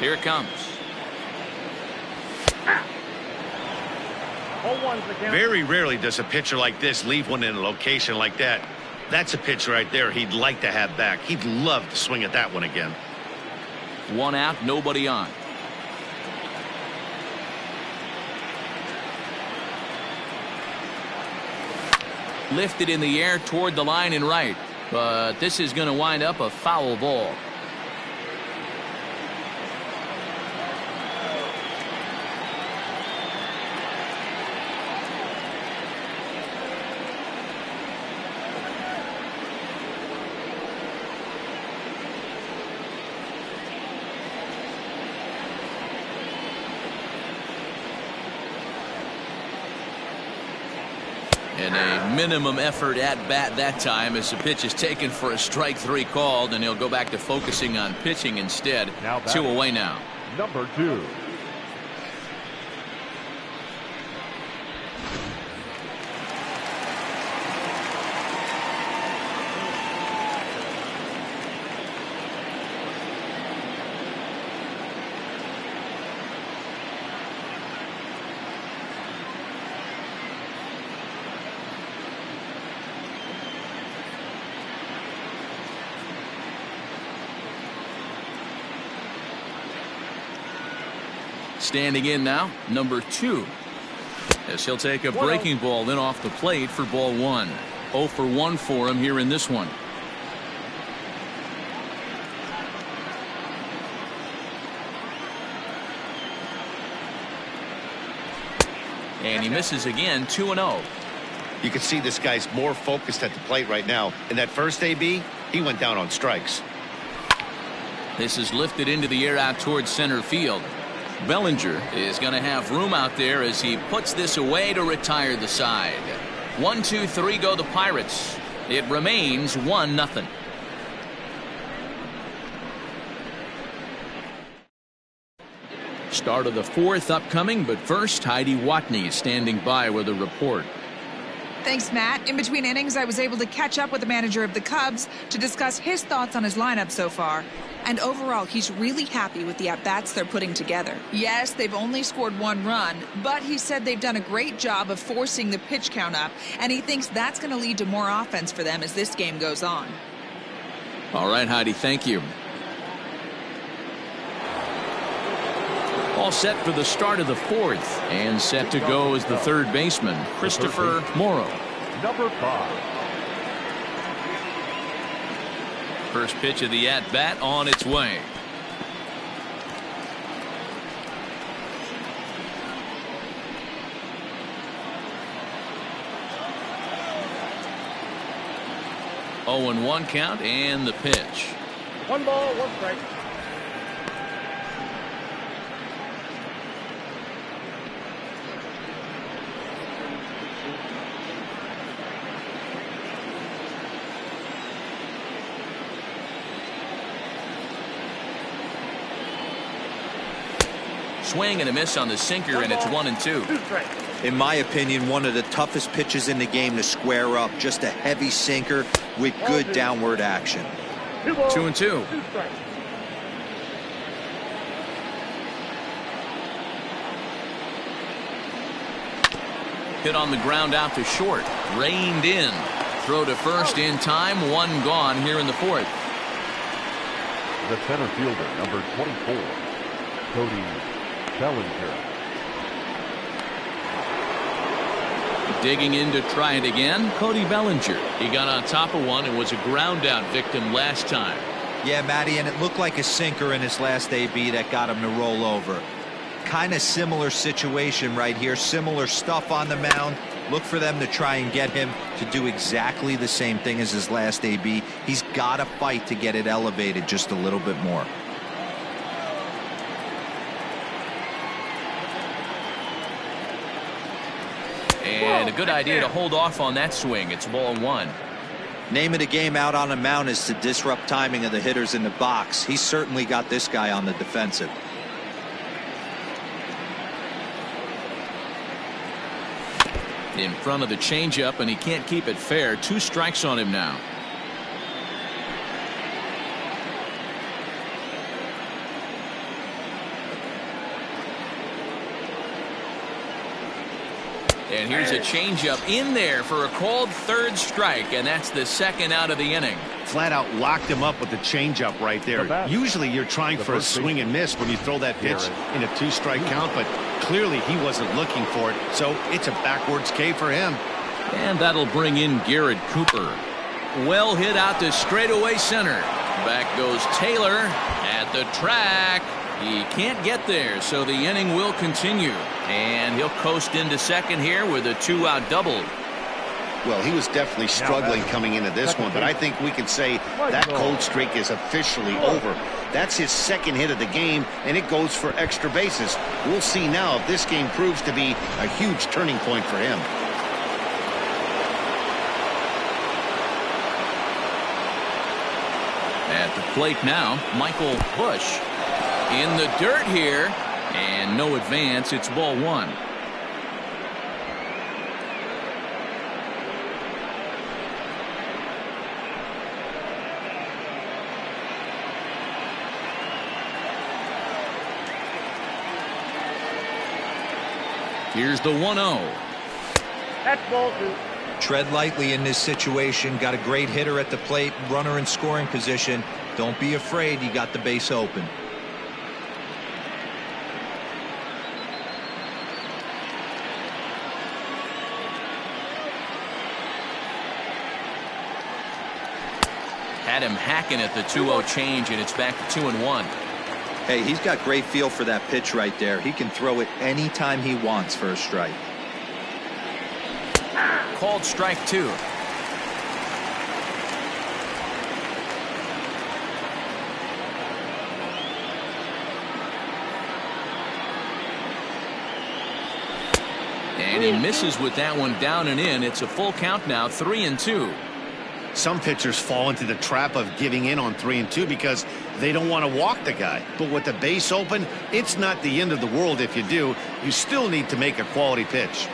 Here it comes. Very rarely does a pitcher like this leave one in a location like that. That's a pitch right there he'd like to have back. He'd love to swing at that one again. 1 out, nobody on. Lifted in the air toward the line and right, but this is going to wind up a foul ball. And a minimum effort at bat that time as the pitch is taken for a strike 3 called, and he'll go back to focusing on pitching instead. 2 away now. Number 2. Standing in now, number 2. As he'll take a breaking ball then off the plate for ball 1. 0 for 1 for him here in this one. And he misses again. 2-0. You can see this guy's more focused at the plate right now. In that first AB, he went down on strikes. This is lifted into the air out towards center field. Bellinger is going to have room out there as he puts this away to retire the side. 1, 2, 3 go the Pirates. It remains 1-0. Start of the 4th upcoming, but first Heidi Watney standing by with a report. Thanks, Matt. In between innings, I was able to catch up with the manager of the Cubs to discuss his thoughts on his lineup so far. And overall, he's really happy with the at-bats they're putting together. Yes, they've only scored 1 run, but he said they've done a great job of forcing the pitch count up, and he thinks that's going to lead to more offense for them as this game goes on. All right, Heidi, thank you. All set for the start of the 4th, and set to go is the 3rd baseman, Christopher Morrow. Number 5. First pitch of the at-bat on its way. Oh, and 1 count, and the pitch. 1 ball, 1 strike. Swing and a miss on the sinker, and it's 1-2. In my opinion, one of the toughest pitches in the game to square up. Just a heavy sinker with good downward action. 2-2. Hit on the ground out to short. Reined in. Throw to first in time. 1 gone here in the 4th. The center fielder, number 24, Cody Bellinger. Digging in to try it again, Cody Bellinger. He got on top of one and was a ground out victim last time. Yeah, Matty, and it looked like a sinker in his last AB that got him to roll over. Kind of similar situation right here. Similar stuff on the mound. Look for them to try and get him to do exactly the same thing as his last AB. He's got to fight to get it elevated just a little bit more. And a good idea to hold off on that swing. It's ball 1. Name of the game out on the mound is to disrupt timing of the hitters in the box. He's certainly got this guy on the defensive. In front of the changeup, and he can't keep it fair. 2 strikes on him now. And here's a changeup in there for a called third strike, and that's the second out of the inning. Flat out locked him up with the changeup right there. Usually you're trying for a swing and miss when you throw that pitch in a 2-strike count, but clearly he wasn't looking for it, so it's a backwards K for him. And that'll bring in Garrett Cooper. Well hit out to straightaway center. Back goes Taylor at the track. He can't get there, so the inning will continue. And he'll coast into second here with a 2-out double. Well, he was definitely struggling coming into this one, but I think we can say that cold streak is officially over. That's his second hit of the game, and it goes for extra bases. We'll see now if this game proves to be a huge turning point for him. At the plate now, Michael Bush. In the dirt here, and no advance. It's ball one. Here's the 1-0. That's ball two. Tread lightly in this situation. Got a great hitter at the plate, runner in scoring position. Don't be afraid, you got the base open. Had him hacking at the 2-0 change, and it's back to 2-1. Hey, he's got great feel for that pitch right there. He can throw it anytime he wants for a strike. Called strike 2. And he misses with that one down and in. It's a full count now, 3-2. Some pitchers fall into the trap of giving in on 3-2 because they don't want to walk the guy. But with the base open, it's not the end of the world if you do. You still need to make a quality pitch.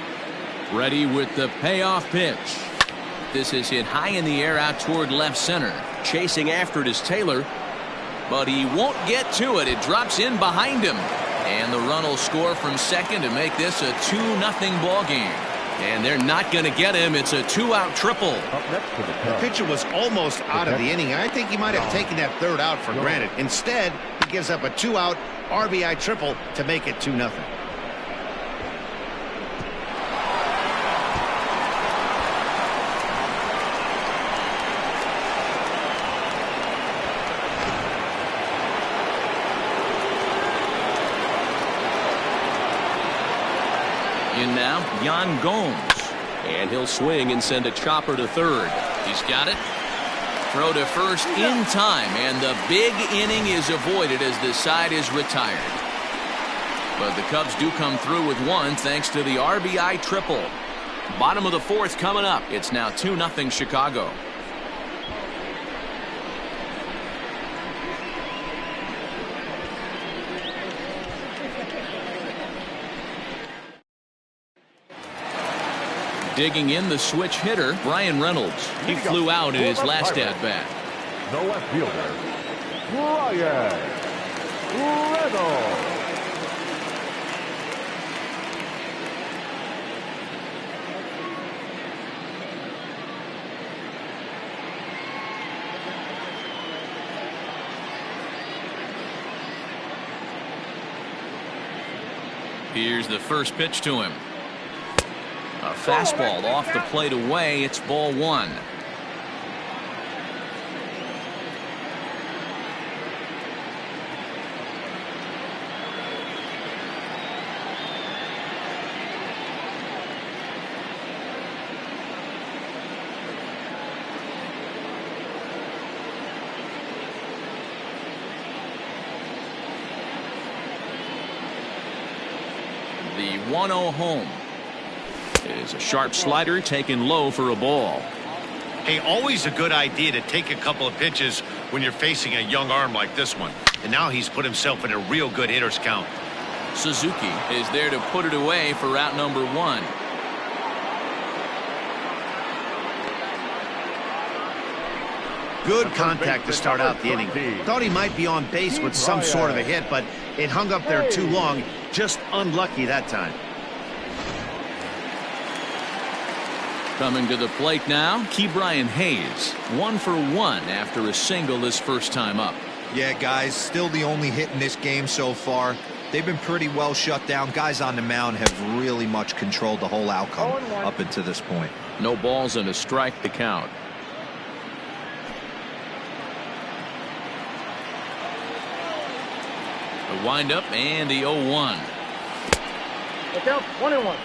Ready with the payoff pitch. This is hit high in the air out toward left center. Chasing after it is Taylor, but he won't get to it. It drops in behind him. And the run will score from second to make this a 2-0 ball game. And they're not going to get him. It's a 2-out triple. Up next to the The Cubs. pitcher was almost out of the inning. I think he might have taken that third out for granted. Instead, he gives up a 2-out RBI triple to make it 2-0. In now, Yan Gomes. And he'll swing and send a chopper to third. He's got it. Throw to first in time, and the big inning is avoided as the side is retired. But the Cubs do come through with one thanks to the RBI triple. Bottom of the fourth coming up. It's now 2-0 Chicago. Digging in the switch hitter, Brian Reynolds. He flew out in his last at-bat. The left fielder, Brian Reynolds. Here's the first pitch to him. A fastball off the plate away. It's ball one. The 1-0 home. Is a sharp slider taken low for a ball. Hey, always a good idea to take a couple of pitches when you're facing a young arm like this one. And now he's put himself in a real good hitter's count. Suzuki is there to put it away for out number one. Good contact to start out the inning. Thought he might be on base with some sort of a hit, but it hung up there too long. Just unlucky that time. Coming to the plate now, Ke'Bryan Hayes. 1 for 1 after a single his first time up. Yeah, guys, still the only hit in this game so far. They've been pretty well shut down. Guys on the mound have really much controlled the whole outcome up until this point. No balls and a strike to count. The windup and the 0-1. Look out, 1-1.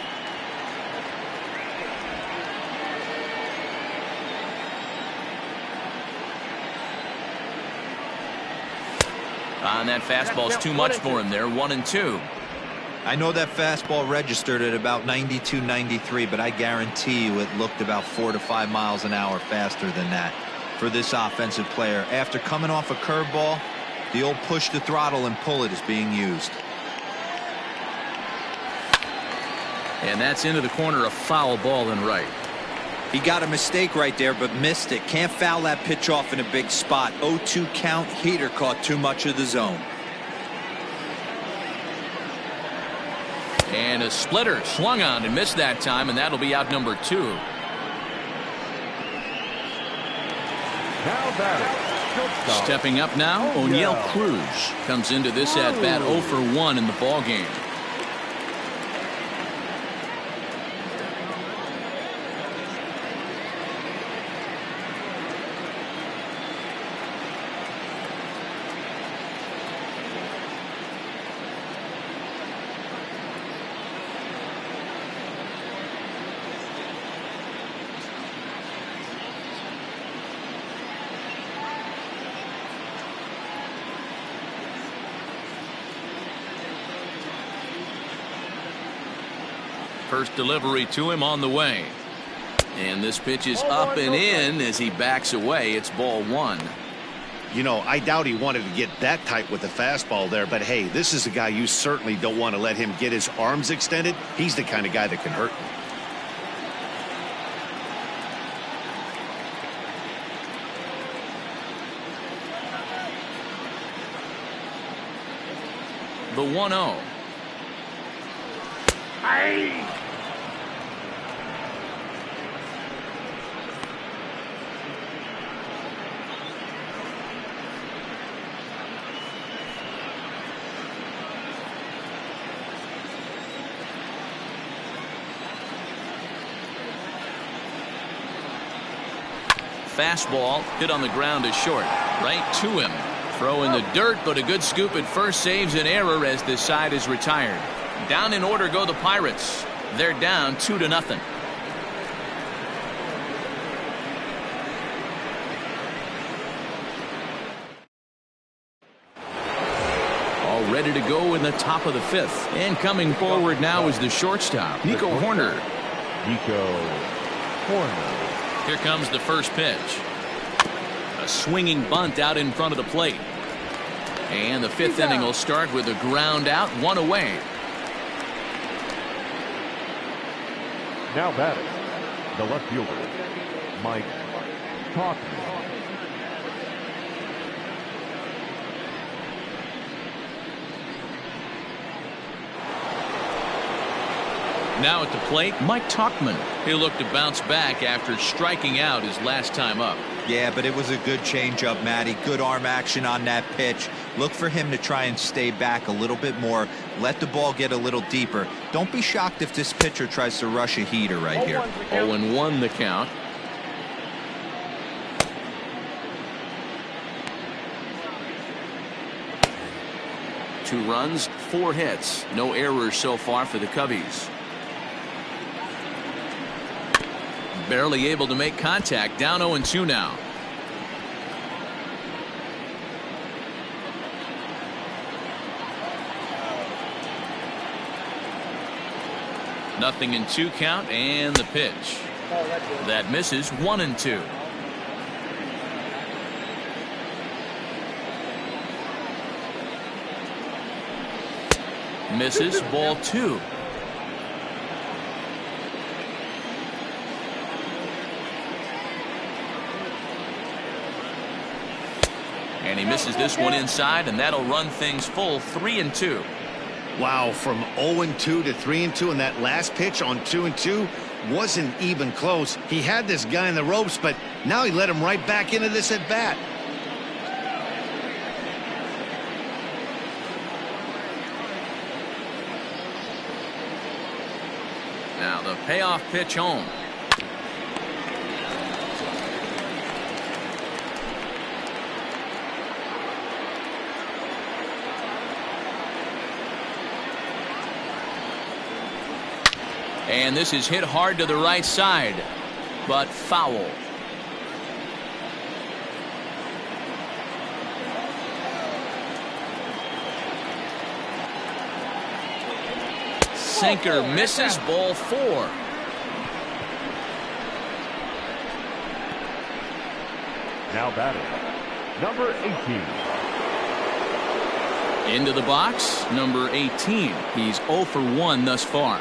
On that fastball's too much for him there. 1-2. I know that fastball registered at about 92, 93, but I guarantee you it looked about 4 to 5 miles an hour faster than that for this offensive player. After coming off a curveball, the old push the throttle and pull it is being used. And that's into the corner, a foul ball and right. He got a mistake right there, but missed it. Can't foul that pitch off in a big spot. 0-2 count. Heater caught too much of the zone. And a splitter swung on and missed that time, and that'll be out number 2. Now batting. Stepping up now, O'Neill Cruz comes into this at bat 0 for 1 in the ball game. First delivery to him on the way. And this pitch is up and in as he backs away. It's ball 1. You know, I doubt he wanted to get that tight with the fastball there, but hey, this is a guy you certainly don't want to let him get his arms extended. He's the kind of guy that can hurt you. The 1-0. Fastball hit on the ground is short. Right to him. Throw in the dirt, but a good scoop at first saves an error as this side is retired. Down in order go the Pirates. They're down 2-0. All ready to go in the top of the 5th. And coming forward now is the shortstop, Nico Hoerner. Here comes the first pitch. A swinging bunt out in front of the plate. And the 5th inning will start with a ground out, 1 away. Now batting, the left fielder, Mike Talkman. Now at the plate, Mike Talkman. He'll look to bounce back after striking out his last time up. Yeah, but it was a good changeup, Matty. Good arm action on that pitch. Look for him to try and stay back a little bit more. Let the ball get a little deeper. Don't be shocked if this pitcher tries to rush a heater right here. 0-1 the count. Two runs, 4 hits. No errors so far for the Cubbies. Barely able to make contact. Down 0-2 now. Nothing in 2 count, and the pitch. That misses. 1-2. Misses. Ball 2. And he misses this one inside, and that'll run things full. 3-2. Wow, from 0-2 to 3-2 in that last pitch on 2-2. wasn't even close. He had this guy in the ropes, but now he let him right back into this at bat. Now the payoff pitch home. And this is hit hard to the right side, but foul. Sinker misses, ball 4. Now batting, number 18. Into the box, number 18. He's 0 for 1 thus far.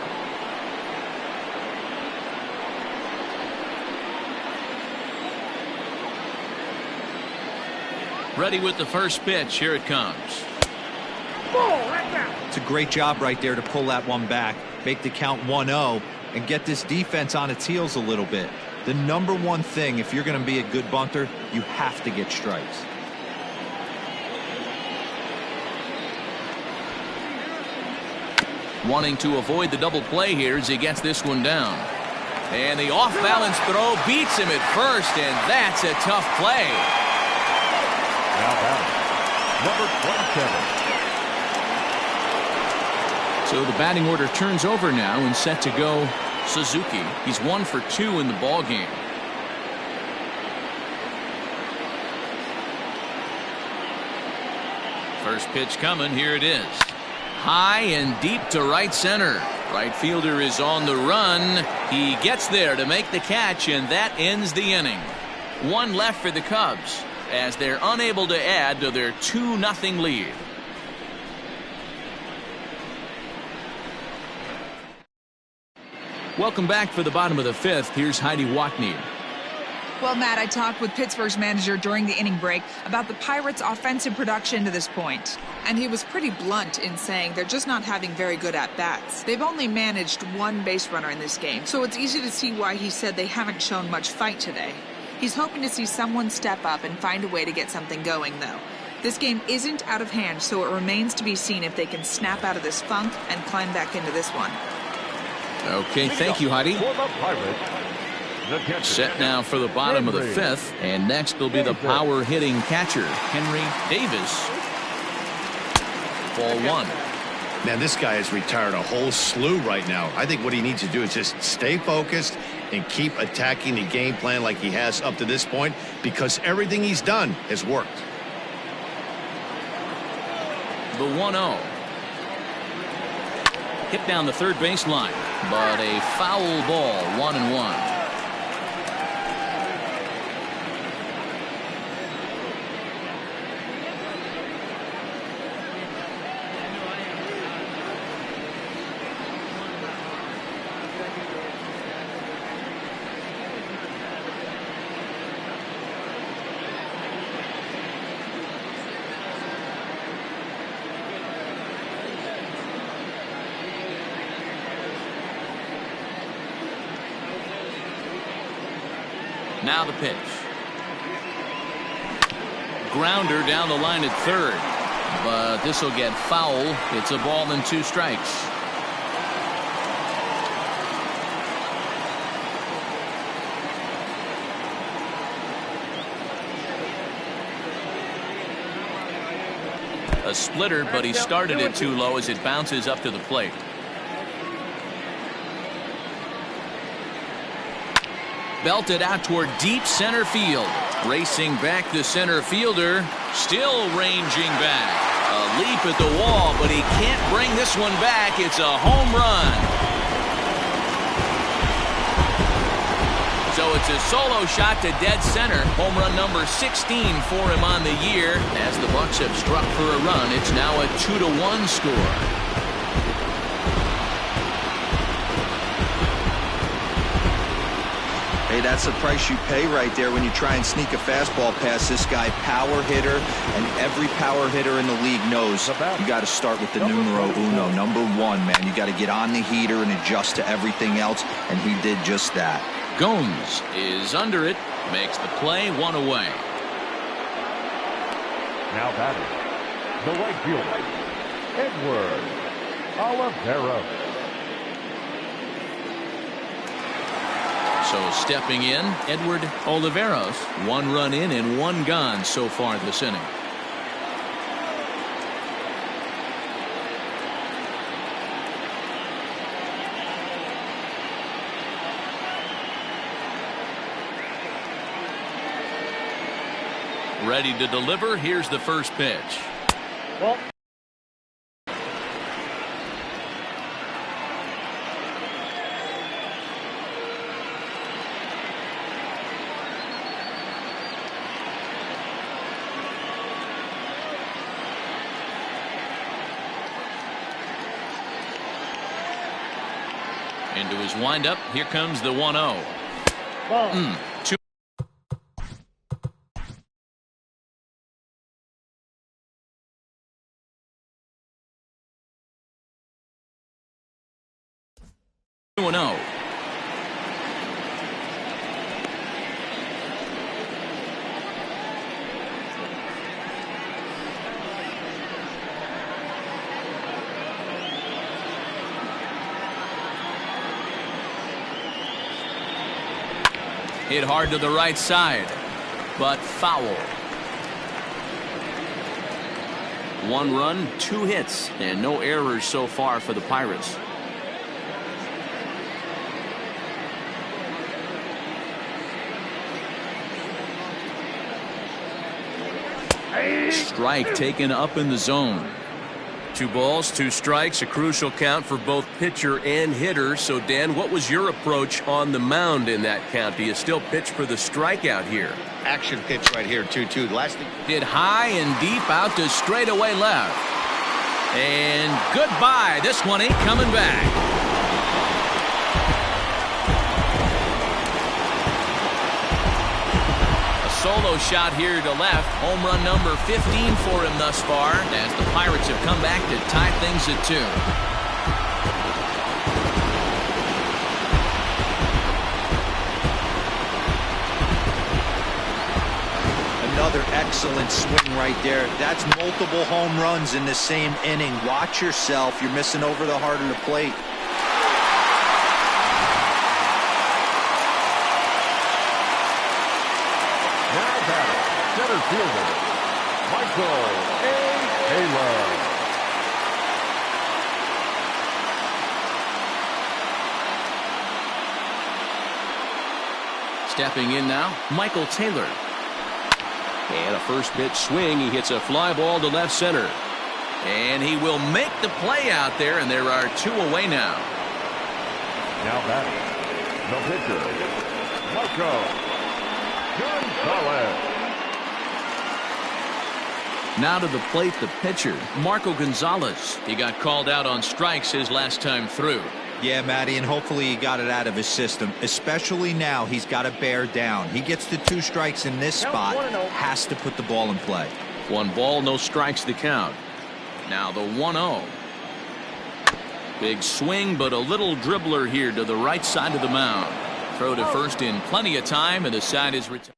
Ready with the first pitch. Here it comes. It's a great job right there to pull that one back, make the count 1-0, and get this defense on its heels a little bit. The number one thing, if you're going to be a good bunter, you have to get strikes. Wanting to avoid the double play here as he gets this one down. And the off-balance throw beats him at first, and that's a tough play. Now batting, number 27. So the batting order turns over now and set to go Suzuki. He's 1 for 2 in the ball game. First pitch coming. Here it is. High and deep to right center. Right fielder is on the run. He gets there to make the catch, and that ends the inning. 1 left for the Cubs as they're unable to add to their 2-0 lead. Welcome back for the bottom of the 5th. Here's Heidi Watney. Well, Matt, I talked with Pittsburgh's manager during the inning break about the Pirates' offensive production to this point. And he was pretty blunt in saying they're just not having very good at-bats. They've only managed 1 base runner in this game, so it's easy to see why he said they haven't shown much fight today. He's hoping to see someone step up and find a way to get something going, though. This game isn't out of hand, so it remains to be seen if they can snap out of this funk and climb back into this one. Okay, thank you, Heidi. Set now for the bottom of the 5th, and next will be the power hitting catcher, Henry Davis. Ball 1. Man, this guy has retired a whole slew right now. I think what he needs to do is just stay focused and keep attacking the game plan like he has up to this point, because everything he's done has worked. The 1-0. Hit down the third baseline, but a foul ball, 1-1. Now the pitch. Grounder down the line at third, but this will get foul. It's a ball and 2 strikes. A splitter, but he started it too low as it bounces up to the plate. Belted out toward deep center field. Racing back the center fielder. Still ranging back. A leap at the wall, but he can't bring this one back. It's a home run. So it's a solo shot to dead center. Home run number 16 for him on the year. As the Bucks have struck for a run, it's now a 2-1 score. Hey, that's the price you pay right there when you try and sneak a fastball past this guy. Power hitter, and every power hitter in the league knows you got to start with the numero uno, number one, man. You got to get on the heater and adjust to everything else, and he did just that. Gomes is under it, makes the play, one away. Now batting, the right fielder, Edward Olivera. So stepping in, Edward Oliveros. 1 run in and 1 gone so far this inning. Ready to deliver. Here's the first pitch. Well. Into his windup. Here comes the 1-0. Two. Hit hard to the right side, but foul. 1 run, 2 hits, and no errors so far for the Pirates. Strike taken up in the zone. 2 balls, 2 strikes, a crucial count for both pitcher and hitter. So, Dan, what was your approach on the mound in that count? Do you still pitch for the strikeout here? Action pitch right here, 2-2. Last thing. Hit high and deep out to straightaway left. And goodbye. This one ain't coming back. Solo shot here to left. Home run number 15 for him thus far, as the Pirates have come back to tie things at 2. Another excellent swing right there. That's multiple home runs in the same inning. Watch yourself. You're missing over the heart of the plate. Center fielder, Michael Taylor. Stepping in now, Michael Taylor. And a first pitch swing. He hits a fly ball to left center. And he will make the play out there, and there are 2 away now. Now batting, the pitcher, Marco Gonzales. Now to the plate, the pitcher, Marco Gonzales. He got called out on strikes his last time through. Yeah, Matty, and hopefully he got it out of his system. Especially now, he's got to bear down. He gets the 2 strikes in this spot, has to put the ball in play. 1 ball, no strikes to count. Now the 1-0. Big swing, but a little dribbler here to the right side of the mound. Throw to first in plenty of time, and the side is retired.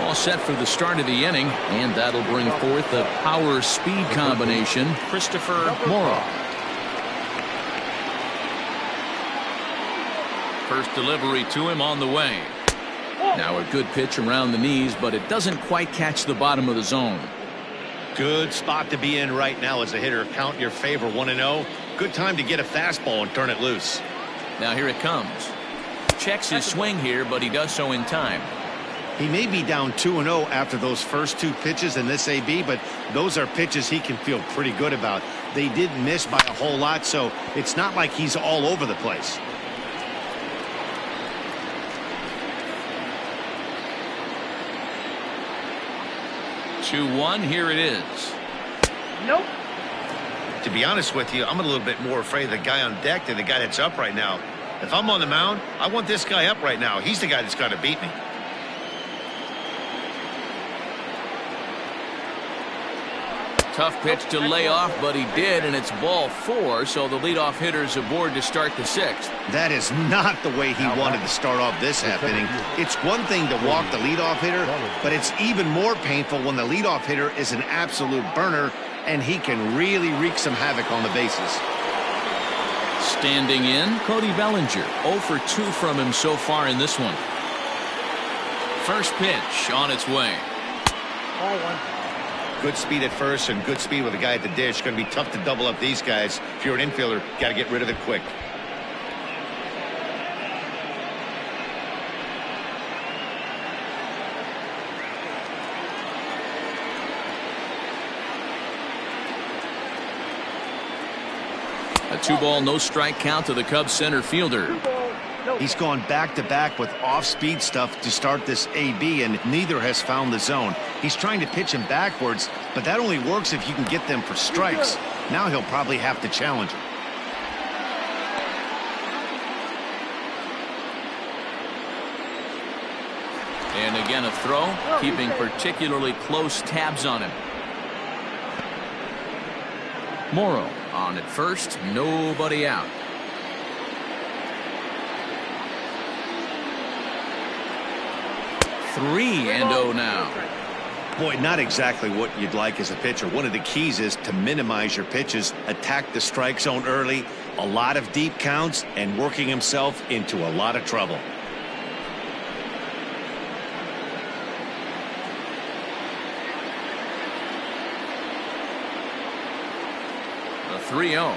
All set for the start of the inning, and that'll bring forth the power-speed combination, Christopher Morrow. First delivery to him on the way. Now a good pitch around the knees, but it doesn't quite catch the bottom of the zone. Good spot to be in right now as a hitter. Count in your favor, 1-0. Good time to get a fastball and turn it loose. Now here it comes. Checks his swing here, but he does so in time. He may be down 2-0 after those first 2 pitches in this AB, but those are pitches he can feel pretty good about. They did miss by a whole lot, so it's not like he's all over the place. Two-1, here it is. Nope. To be honest with you, I'm a little bit more afraid of the guy on deck than the guy that's up right now. If I'm on the mound, I want this guy up right now. He's the guy that's got to beat me. Tough pitch to lay off, but he did, and it's ball 4, so the leadoff hitter's aboard to start the 6th. That is not the way he wanted to start off this half inning. It's one thing to walk the leadoff hitter, but it's even more painful when the leadoff hitter is an absolute burner, and he can really wreak some havoc on the bases. Standing in, Cody Bellinger. 0 for 2 from him so far in this one. First pitch on its way. Ball 1. Good speed at first and good speed with a guy at the dish. Going to be tough to double up these guys. If you're an infielder, got to get rid of it quick. A 2-ball, no strike count to the Cubs center fielder. He's gone back-to-back with off-speed stuff to start this AB, and neither has found the zone. He's trying to pitch him backwards, but that only works if you can get them for strikes. Now he'll probably have to challenge him. And again a throw, keeping particularly close tabs on him. Morrow on at first, nobody out. 3-0 now. Boy, not exactly what you'd like as a pitcher. One of the keys is to minimize your pitches, attack the strike zone early, a lot of deep counts, and working himself into a lot of trouble. A 3-0.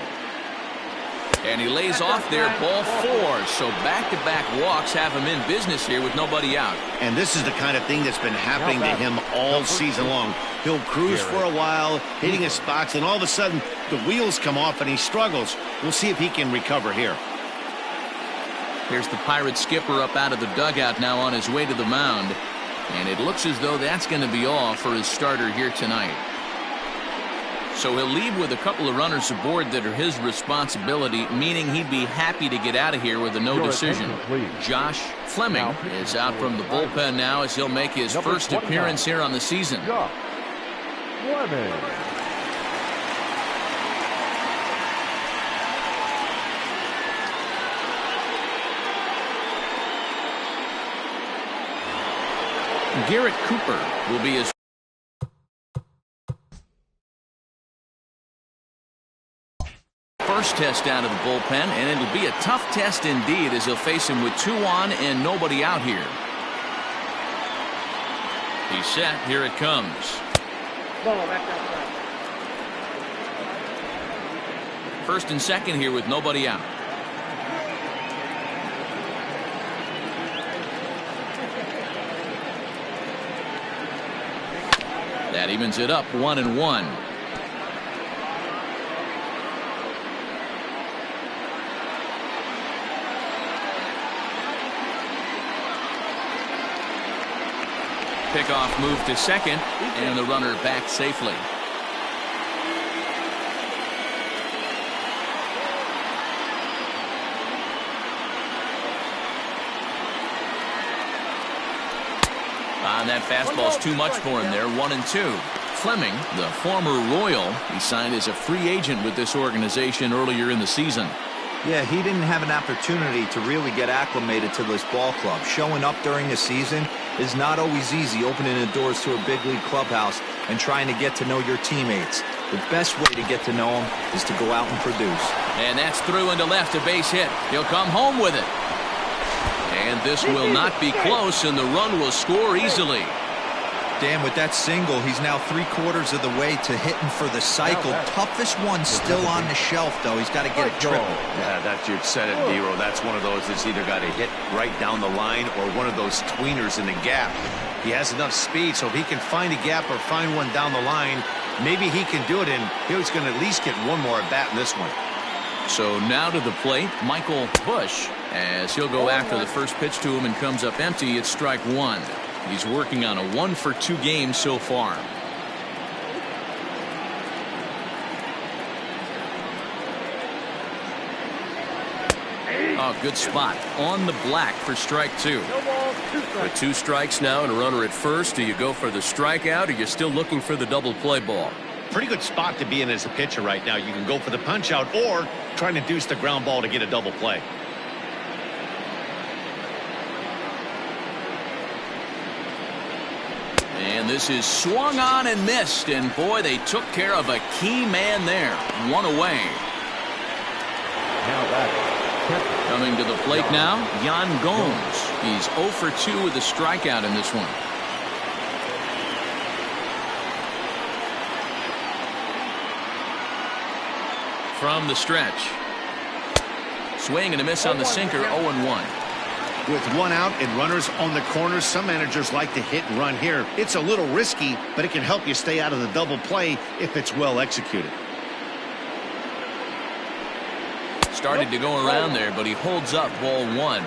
And he lays off there, ball 4. So back-to-back walks have him in business here with nobody out. And this is the kind of thing that's been happening to him all season long. He'll cruise for a while, hitting his spots, and all of a sudden the wheels come off and he struggles. We'll see if he can recover here. Here's the Pirate skipper up out of the dugout now on his way to the mound. And it looks as though that's going to be all for his starter here tonight. So he'll leave with a couple of runners aboard that are his responsibility, meaning he'd be happy to get out of here with a no decision. Josh Fleming is out from the bullpen now as he'll make his first appearance here on the season. Fleming. Garrett Cooper will be his first test out of the bullpen, and it'll be a tough test indeed as he'll face him with 2 on and nobody out here. He's set. Here it comes. First and second here with nobody out. That evens it up 1-1. Pickoff move to second, and the runner back safely. That fastball's too much for him there. 1-2. Fleming, the former Royal, he signed as a free agent with this organization earlier in the season. Yeah, he didn't have an opportunity to really get acclimated to this ball club. Showing up during the season is not always easy, opening the doors to a big league clubhouse and trying to get to know your teammates. The best way to get to know them is to go out and produce. And that's through into left, a base hit. He'll come home with it. And this will not be close, and the run will score easily. Dan, with that single, he's now 3/4 of the way to hitting for the cycle. Toughest one still on the shelf, though. He's got to get a triple. Yeah, that's you said it, Dero. That's one of those that's either got to hit right down the line or one of those tweeners in the gap. He has enough speed, so if he can find a gap or find one down the line, maybe he can do it, and he's going to at least get one more at bat in this one. So now to the plate, Michael Busch, as he'll go after the first pitch to him and comes up empty. It's strike 1. He's working on a 1-for-2 game so far. Oh, good spot on the black for strike 2. No balls, 2 strikes. With 2 strikes now and a runner at first, do you go for the strikeout or you're still looking for the double play ball? Pretty good spot to be in as a pitcher right now. You can go for the punch out or try to induce the ground ball to get a double play. And this is swung on and missed. And boy, they took care of a key man there. 1 away. Now back. Coming to the plate now, Yan Gomes. He's 0 for 2 with a strikeout in this one. From the stretch. Swing and a miss on the sinker, 0-1. With 1 out and runners on the corners, some managers like to hit and run here. It's a little risky, but it can help you stay out of the double play if it's well executed. Started to go around there, but he holds up, ball 1.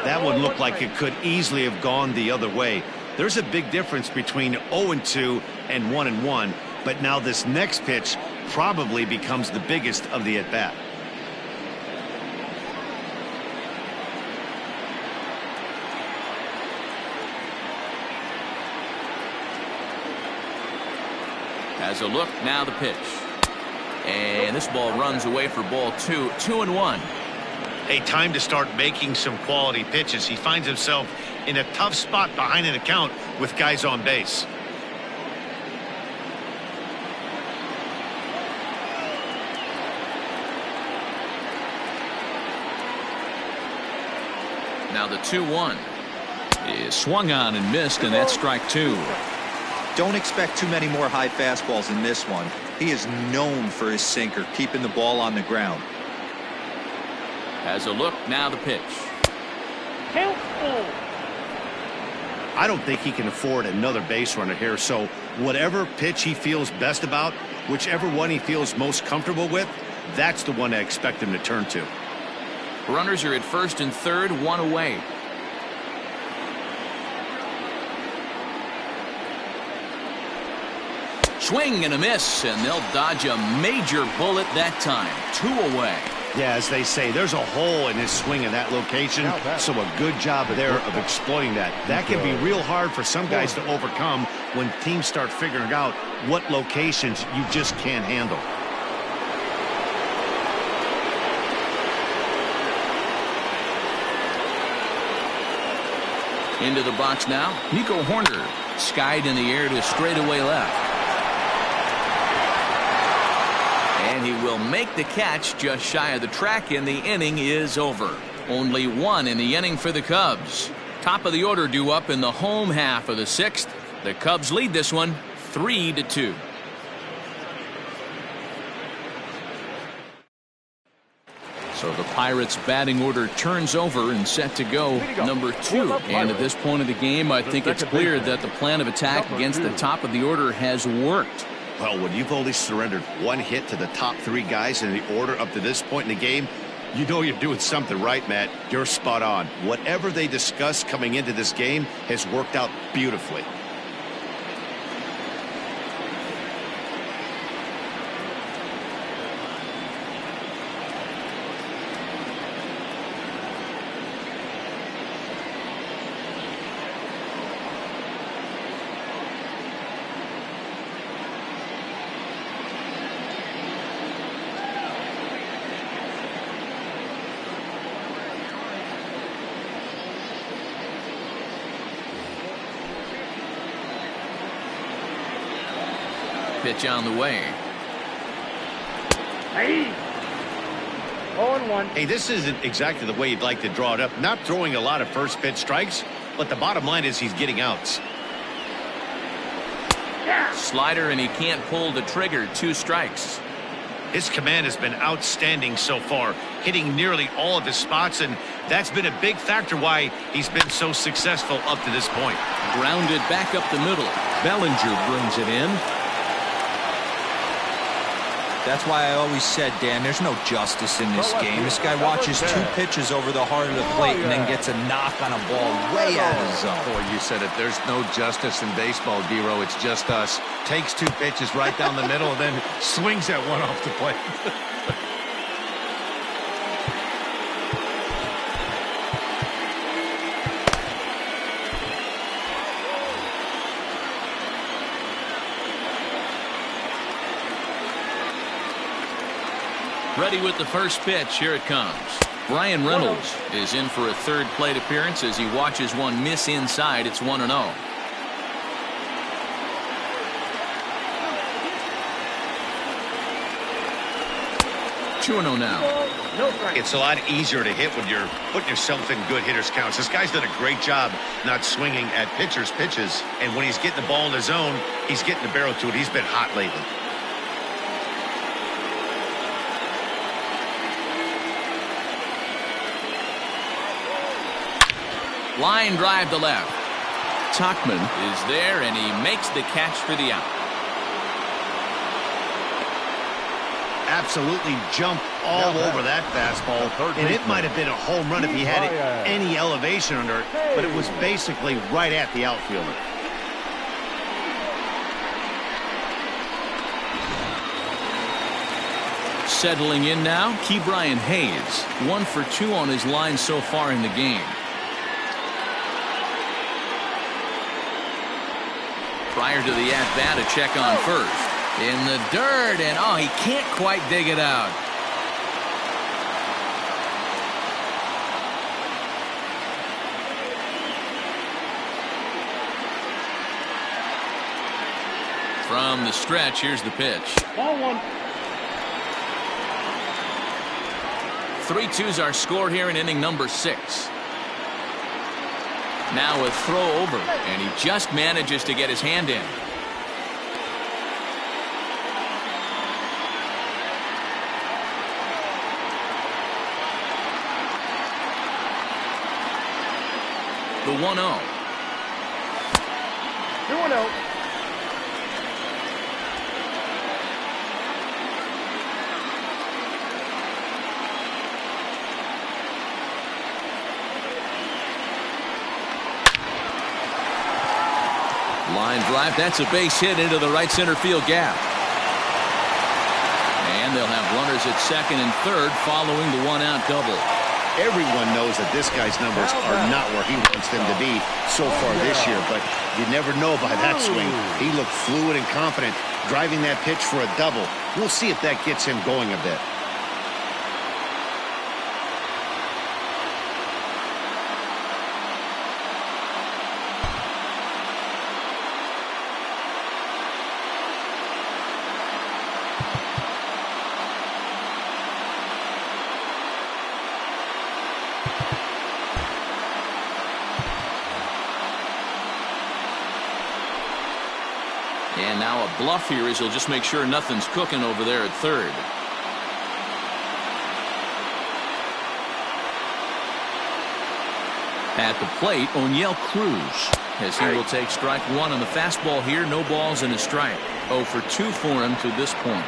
That one looked like it could easily have gone the other way. There's a big difference between 0-2 and 1-1, but now this next pitch probably becomes the biggest of the at-bat. Has a look, now the pitch. And this ball runs away for ball 2, 2-1. A time to start making some quality pitches. He finds himself in a tough spot behind an account with guys on base. Now the 2-1 is swung on and missed, and that's strike 2. Don't expect too many more high fastballs in this one. He is known for his sinker, keeping the ball on the ground. Has a look, now the pitch. I don't think he can afford another base runner here, so whatever pitch he feels best about, whichever one he feels most comfortable with, that's the one I expect him to turn to. Runners are at first and third, 1 away. Swing and a miss, and they'll dodge a major bullet that time. 2 away. Yeah, as they say, there's a hole in his swing in that location, so a good job there of exploiting that. That can be real hard for some guys to overcome when teams start figuring out what locations you just can't handle. Into the box now, Nico Horner. Skied in the air to straightaway left. And he will make the catch just shy of the track, and the inning is over. Only 1 in the inning for the Cubs. Top of the order due up in the home half of the 6th. The Cubs lead this one 3-2. So the Pirates batting order turns over and set to go number 2. And at this point of the game, I think it's clear that the plan of attack against the top of the order has worked. Well, when you've only surrendered 1 hit to the top 3 guys in the order up to this point in the game, you know you're doing something right, Matt. You're spot on. Whatever they discussed coming into this game has worked out beautifully. Pitch on the way. Hey. 0-1. Hey, this isn't exactly the way you'd like to draw it up. Not throwing a lot of first pitch strikes, but the bottom line is he's getting outs. Slider, and he can't pull the trigger. 2 strikes. His command has been outstanding so far, hitting nearly all of his spots, and that's been a big factor why he's been so successful up to this point. Grounded back up the middle. Bellinger brings it in. That's why I always said, Dan, there's no justice in this game. This guy watches 2 pitches over the heart of the plate and then gets a knock on a ball way out of the zone. Boy, you said it. There's no justice in baseball, D-Row. It's just us. Takes 2 pitches right down the middle and then swings that one off the plate. Ready with the first pitch. Here it comes. Brian Reynolds is in for a third plate appearance as he watches one miss inside. It's 1-0. Two and 0 now. It's a lot easier to hit when you're putting yourself in good hitters counts. This guy's done a great job not swinging at pitchers' pitches. And when he's getting the ball in the zone, he's getting the barrel to it. He's been hot lately. Line drive to left. Tuckman is there, and he makes the catch for the out. Absolutely jumped all over that fastball, and it might have been a home run if he had any elevation under it, but it was basically right at the outfielder. Settling in now, Ke'Bryan Hayes, 1 for 2 on his line so far in the game. Prior to the at-bat, a check on first. In the dirt, and oh, he can't quite dig it out. From the stretch, here's the pitch. Ball 1. 3-2's our score here in inning number 6. Now a throw over, and he just manages to get his hand in. The 1-0. 2-0. Line drive. That's a base hit into the right center field gap. And they'll have runners at second and third following the one-out double. Everyone knows that this guy's numbers are not where he wants them to be so far this year, but you never know by that swing. He looked fluid and confident, driving that pitch for a double. We'll see if that gets him going a bit. And now a bluff here as he'll just make sure nothing's cooking over there at third. At the plate, O'Neill Cruz, as he will take strike 1 on the fastball here. No balls and a strike. 0 for 2 for him to this point.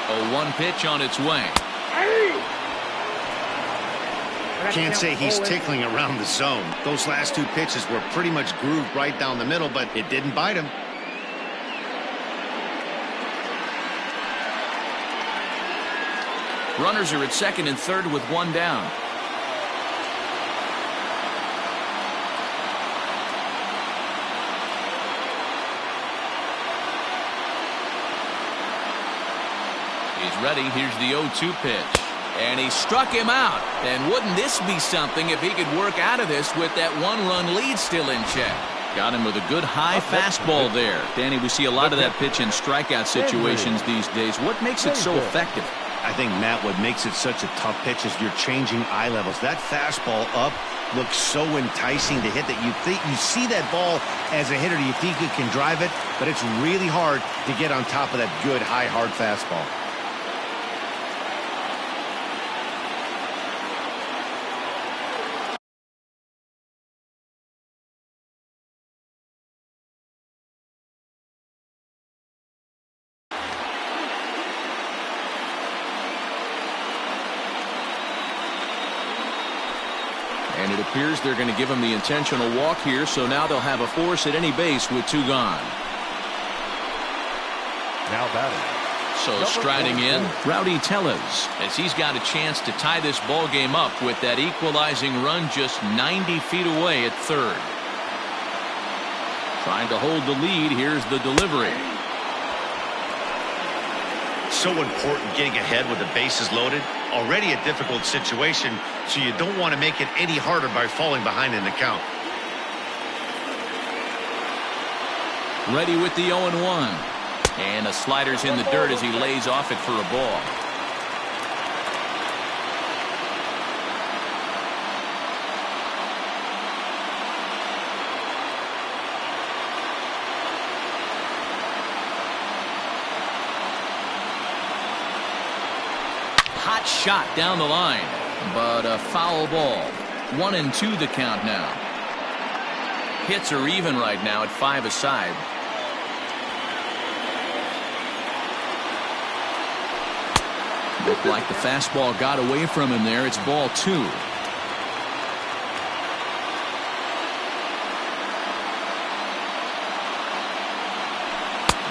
A 1 pitch on its way. Can't say he's tickling around the zone. Those last 2 pitches were pretty much grooved right down the middle, but it didn't bite him. Runners are at second and third with 1 down. He's ready. Here's the 0-2 pitch. And he struck him out. And wouldn't this be something if he could work out of this with that 1-run lead still in check? Got him with a good high fastball there. Danny, we see a lot of that pitch in strikeout situations these days. What makes it so effective? I think, Matt, what makes it such a tough pitch is you're changing eye levels. That fastball up looks so enticing to hit that you see that ball as a hitter, you think you can drive it, but it's really hard to get on top of that good high hard fastball. And it appears they're going to give him the intentional walk here, so now they'll have a force at any base with 2 gone. Now batting, So striding in, Rowdy Tellez, as he's got a chance to tie this ball game up with that equalizing run just 90 feet away at third. Trying to hold the lead. Here's the delivery. So important getting ahead with the bases loaded. Already a difficult situation, so you don't want to make it any harder by falling behind in the count. Ready with the 0-1. And a slider's in the dirt as he lays off it for a ball. Hot shot down the line, but a foul ball. 1-2 the count now. Hits are even right now at 5 aside. Looked like the fastball got away from him there. It's ball 2.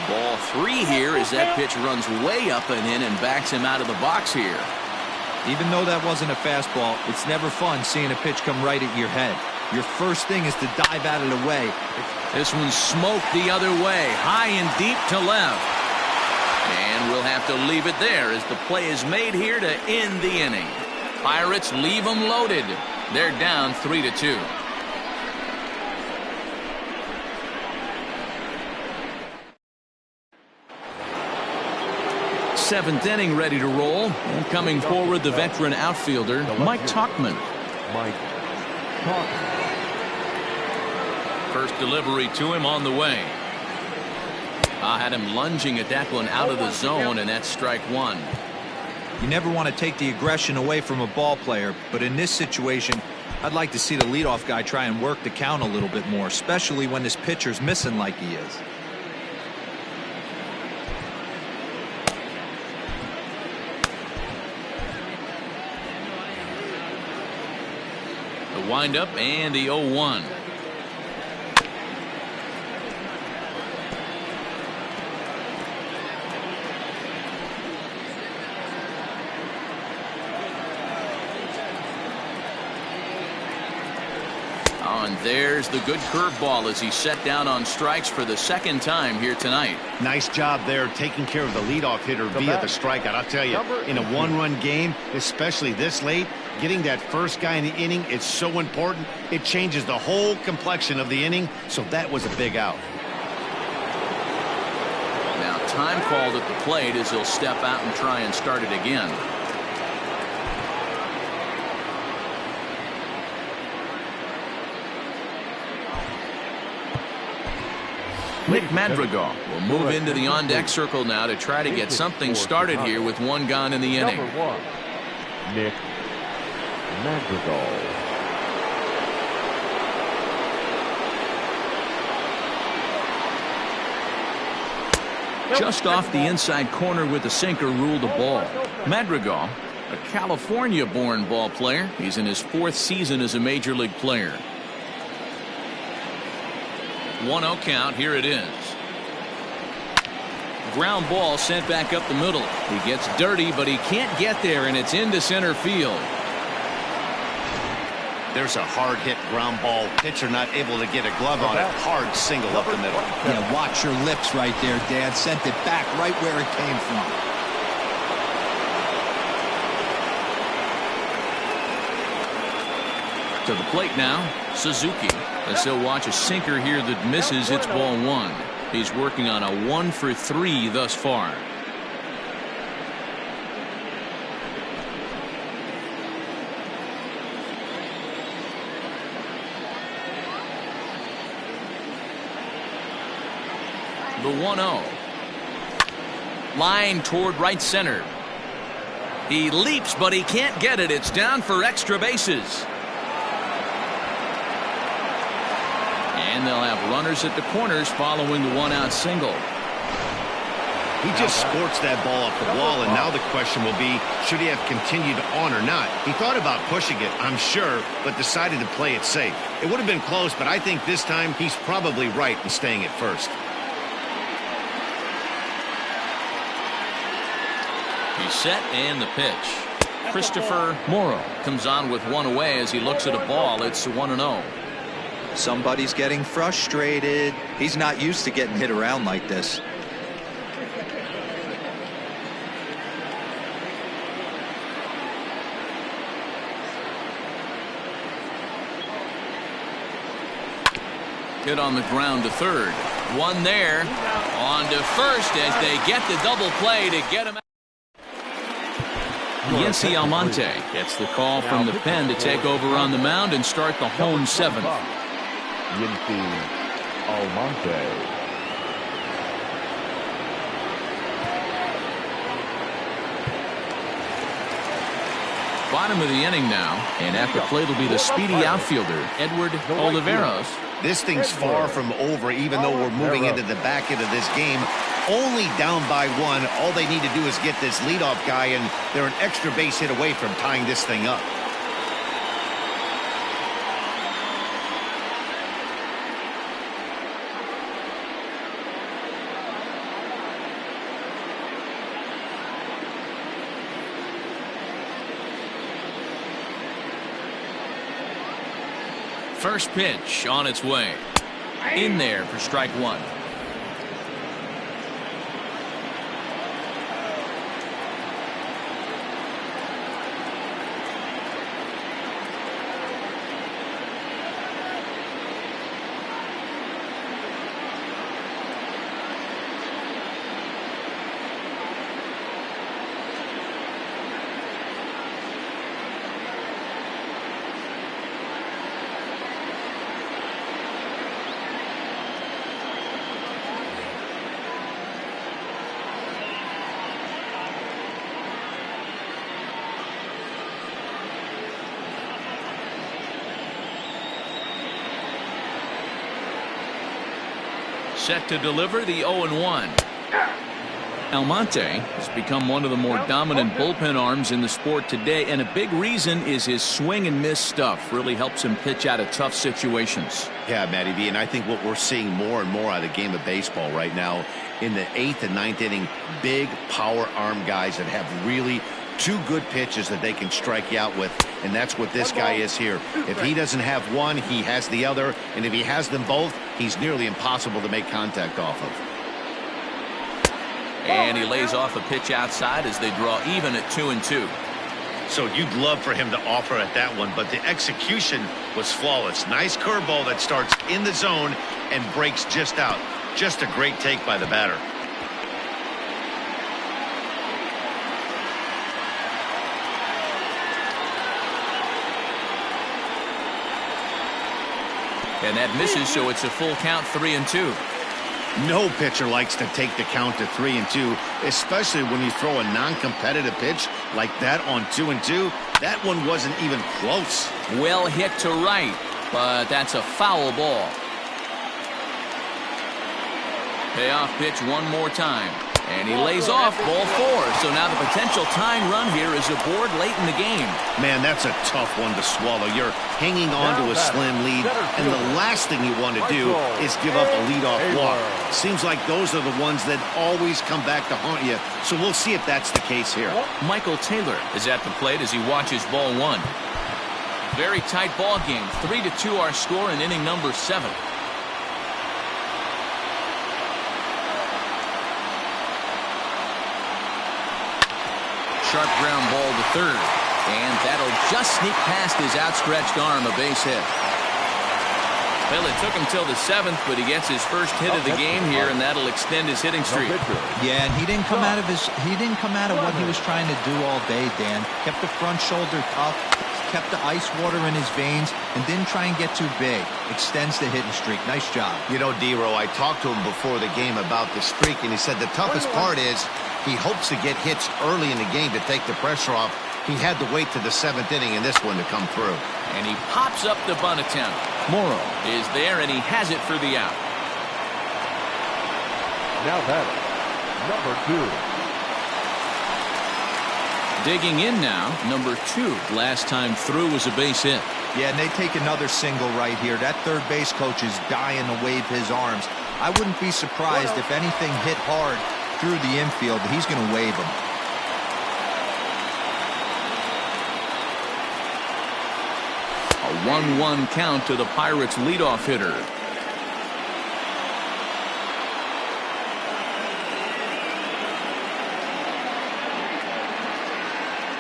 Ball 3 here as that pitch runs way up and in and backs him out of the box here. Even though that wasn't a fastball, it's never fun seeing a pitch come right at your head. Your first thing is to dive at it away. This one's smoked the other way, high and deep to left. And we'll have to leave it there as the play is made here to end the inning. Pirates leave them loaded. They're down 3-2. Seventh inning ready to roll. And coming forward, the veteran outfielder, Mike Tauchman. First delivery to him on the way. Had him lunging at that one out of the zone, and that's strike 1. You never want to take the aggression away from a ball player, but in this situation, I'd like to see the leadoff guy try and work the count a little bit more, especially when this pitcher's missing like he is. The windup and the 0-1. And there's the good curveball as he's set down on strikes for the second time here tonight. Nice job there taking care of the leadoff hitter via the strikeout. I'll tell you, in a one-run game, especially this late, getting that first guy in the inning, it's so important. It changes the whole complexion of the inning, so that was a big out. Now time called at the plate as he'll step out and try and start it again. Nick Madrigal will move into the on-deck circle now to try to get something started here with one gone in the inning. Number 1, Nick Madrigal. Just off the inside corner with the sinker ruled a ball. Madrigal, a California-born ball player. He's in his 4th season as a major league player. 1-0 count. Here it is. Ground ball sent back up the middle. He gets dirty, but he can't get there, and it's into center field. There's a hard hit ground ball. Pitcher not able to get a glove on it. Hard single up the middle. Yeah, watch your lips right there, Dan. Sent it back right where it came from. To the plate now, Suzuki. As he'll watch a sinker here that misses, it's ball 1. He's working on a 1-for-3 thus far. The 1-0. Line toward right center. He leaps, but he can't get it. It's down for extra bases. And they'll have runners at the corners following the one-out single. He just scorched that ball off the wall, and now the question will be, should he have continued on or not? He thought about pushing it, I'm sure, but decided to play it safe. It would have been close, but I think this time he's probably right in staying at first. He's set and the pitch. Christopher Morrow comes on with one away as he looks at a ball. It's 1-0. Somebody's getting frustrated. He's not used to getting hit around like this. Hit on the ground to third. One there. On to first as they get the double play to get him out. Yency Almonte gets the call from the pen to take over on the mound and start the home seventh. Yency Almonte. Bottom of the inning now, and at the plate will be the speedy outfielder, Edward Oliveros. This thing's far from over, even though we're moving into the back end of this game. Only down by one. All they need to do is get this leadoff guy, and they're an extra base hit away from tying this thing up. First pitch on its way. In there for strike one. Set to deliver the 0-1. Almonte has become one of the more dominant bullpen arms in the sport today, and a big reason is his swing and miss stuff. Really helps him pitch out of tough situations. Yeah, Matty V, and I think what we're seeing more and more out of the game of baseball right now in the 8th and 9th inning, big power arm guys that have really two good pitches that they can strike you out with, and that's what this guy is here. If he doesn't have one, he has the other, and if he has them both, he's nearly impossible to make contact off of. And he lays off a pitch outside as they draw even at 2-2. So you'd love for him to offer at that one, but the execution was flawless. Nice curveball that starts in the zone and breaks just out. Just a great take by the batter. And that misses, so it's a full count, 3-2. No pitcher likes to take the count to 3-2, especially when you throw a non-competitive pitch like that on 2-2. That one wasn't even close. Well hit to right, but that's a foul ball. Payoff pitch one more time. And he lays off ball 4. So now the potential tying run here is aboard late in the game. Man, that's a tough one to swallow. You're hanging on to a slim lead, and the last thing you want to do is give up a leadoff walk. Seems like those are the ones that always come back to haunt you. So we'll see if that's the case here. Michael Taylor is at the plate as he watches ball 1. Very tight ball game. 3-2 our score in inning number 7. Sharp ground ball to third, and that'll just sneak past his outstretched arm, a base hit. Well, it took him till the 7th, but he gets his first hit of the game here, and that'll extend his hitting streak. Yeah, and he didn't come out of what he was trying to do all day, Dan. Kept the front shoulder tough, kept the ice water in his veins, and didn't try and get too big. Extends the hitting streak. Nice job. You know, D-Row, I talked to him before the game about the streak, and he said the toughest part is he hopes to get hits early in the game to take the pressure off. He had to wait to the 7th inning in this one to come through. And he pops up the bunt attempt. Morrow is there, and he has it for the out. Now batting, number 2. Digging in now, number 2. Last time through was a base hit. Yeah, and they take another single right here. That third base coach is dying to wave his arms. I wouldn't be surprised if anything hit hard through the infield. He's going to wave them. 1-1 count to the Pirates' leadoff hitter.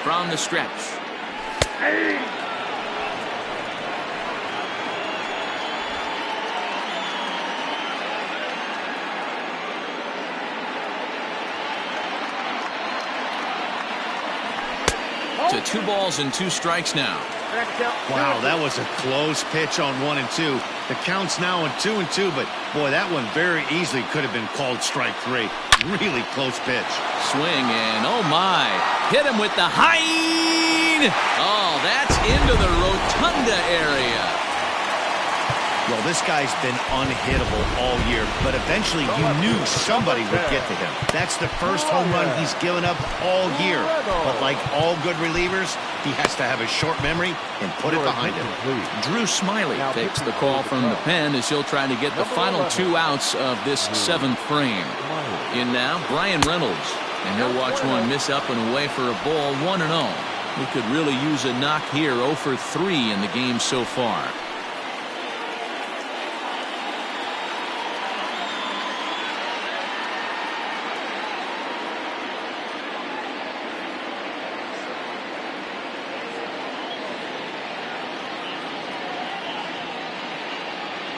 From the stretch. To 2 balls and 2 strikes now. Wow, that was a close pitch on 1 and 2. The count's now in 2 and 2, but boy, that one very easily could have been called strike 3. Really close pitch. Swing and oh my, hit him with the hind. Oh, that's into the rotunda area. Well, this guy's been unhittable all year, but eventually you knew somebody would get to him. That's the first home run he's given up all year. But like all good relievers, he has to have a short memory and put it behind him. Drew Smiley takes the call from the pen as he'll try to get the final 2 outs of this 7th frame. In now, Brian Reynolds, and he'll watch one miss up and away for a ball, 1-0. He could really use a knock here, 0 for 3 in the game so far.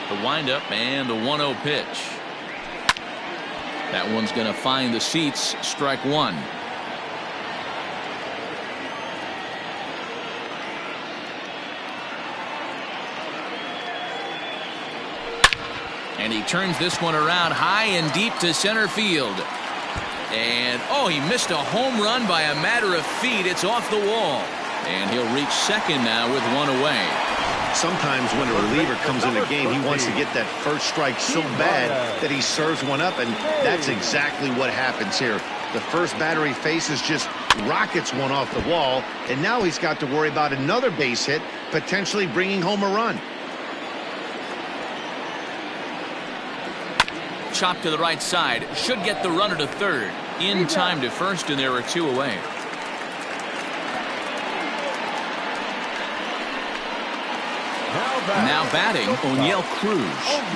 The windup and the 1-0 pitch. That one's going to find the seats. Strike 1. And he turns this one around high and deep to center field. And oh, he missed a home run by a matter of feet. It's off the wall. And he'll reach second now with 1 away. Sometimes when a reliever comes in the game, he wants to get that first strike so bad that he serves one up, and that's exactly what happens here. The first batter he faces just rockets one off the wall, and now he's got to worry about another base hit, potentially bringing home a run. Chop to the right side. Should get the runner to third. In time to first, and there are 2 away. Now batting, O'Neill Cruz.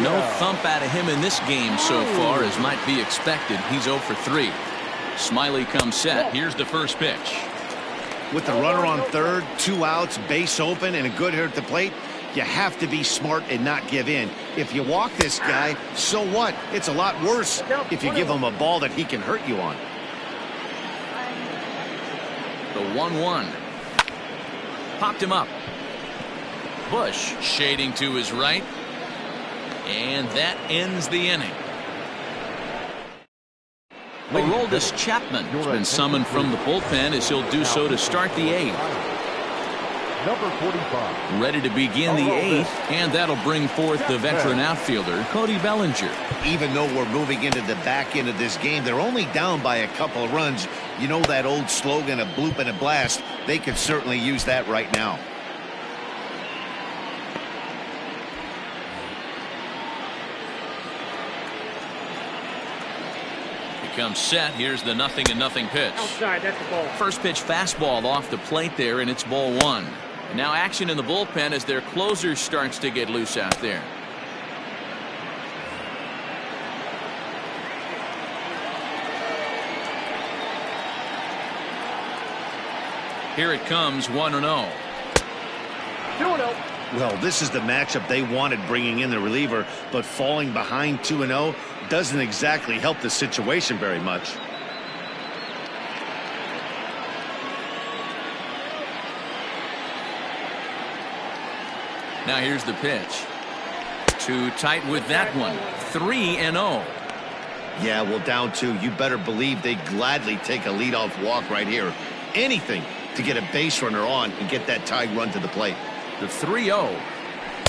No thump out of him in this game so far, as might be expected. He's 0 for 3. Smiley comes set. Here's the first pitch. With the runner on third, 2 outs, base open, and a good hitter at the plate, you have to be smart and not give in. If you walk this guy, so what? It's a lot worse if you give him a ball that he can hurt you on. The 1-1. Popped him up. Bush shading to his right, and that ends the inning. Aroldis Chapman has been summoned from the bullpen as he'll do so to start the 8th. Number 45. Ready to begin the 8th, and that'll bring forth the veteran outfielder, Cody Bellinger. Even though we're moving into the back end of this game, they're only down by a couple of runs. You know that old slogan, a bloop and a blast? They could certainly use that right now. Comes set. Here's the 0-0 pitch. Outside, that's the ball. First pitch fastball off the plate there, and it's ball 1. Now action in the bullpen as their closer starts to get loose out there. Here it comes, 1-0. 2-0. Well, this is the matchup they wanted, bringing in the reliever, but falling behind 2-0 doesn't exactly help the situation very much. Now here's the pitch. Too tight with that one. 3-0. Yeah, well, down 2. You better believe they gladly take a leadoff walk right here. Anything to get a base runner on and get that tied run to the plate. The 3-0.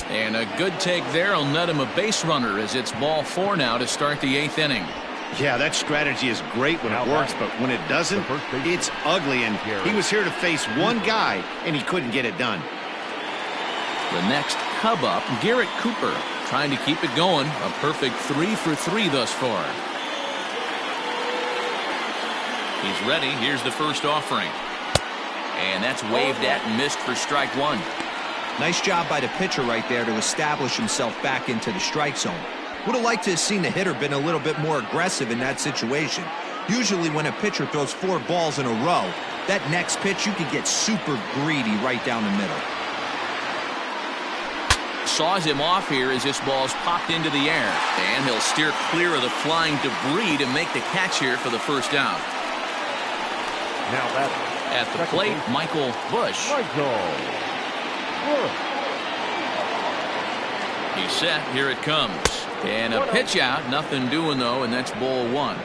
And a good take there will net him a base runner as it's ball 4 now to start the 8th inning. Yeah, that strategy is great when it works, but when it doesn't, it's ugly. And he was here to face one guy, and he couldn't get it done. The next Cub up, Garrett Cooper, trying to keep it going. A perfect 3 for 3 thus far. He's ready. Here's the first offering. And that's waved at and missed for strike 1. Nice job by the pitcher right there to establish himself back into the strike zone. Would have liked to have seen the hitter been a little bit more aggressive in that situation. Usually when a pitcher throws 4 balls in a row, that next pitch you could get super greedy right down the middle. Saws him off here as this ball's popped into the air. And he'll steer clear of the flying debris to make the catch here for the first down. Now batting. At the plate, Michael Bush. He's set. Here it comes. And a pitch out. Nothing doing, though, and that's ball 1.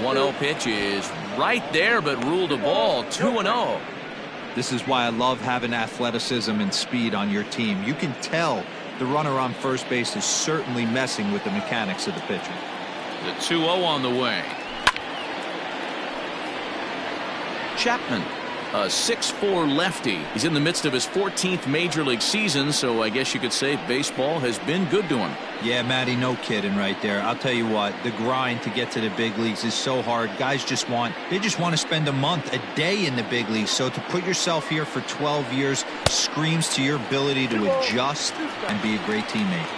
One 1-0 pitch is right there, but ruled a ball. 2-0. This is why I love having athleticism and speed on your team. You can tell the runner on first base is certainly messing with the mechanics of the pitcher. The 2-0 on the way. Chapman, a 6'4" lefty. He's in the midst of his 14th major league season, so I guess you could say baseball has been good to him. Yeah, Matty, no kidding right there. I'll tell you what, the grind to get to the big leagues is so hard. Guys just want to spend a month, a day in the big leagues. So to put yourself here for 12 years screams to your ability to adjust and be a great teammate.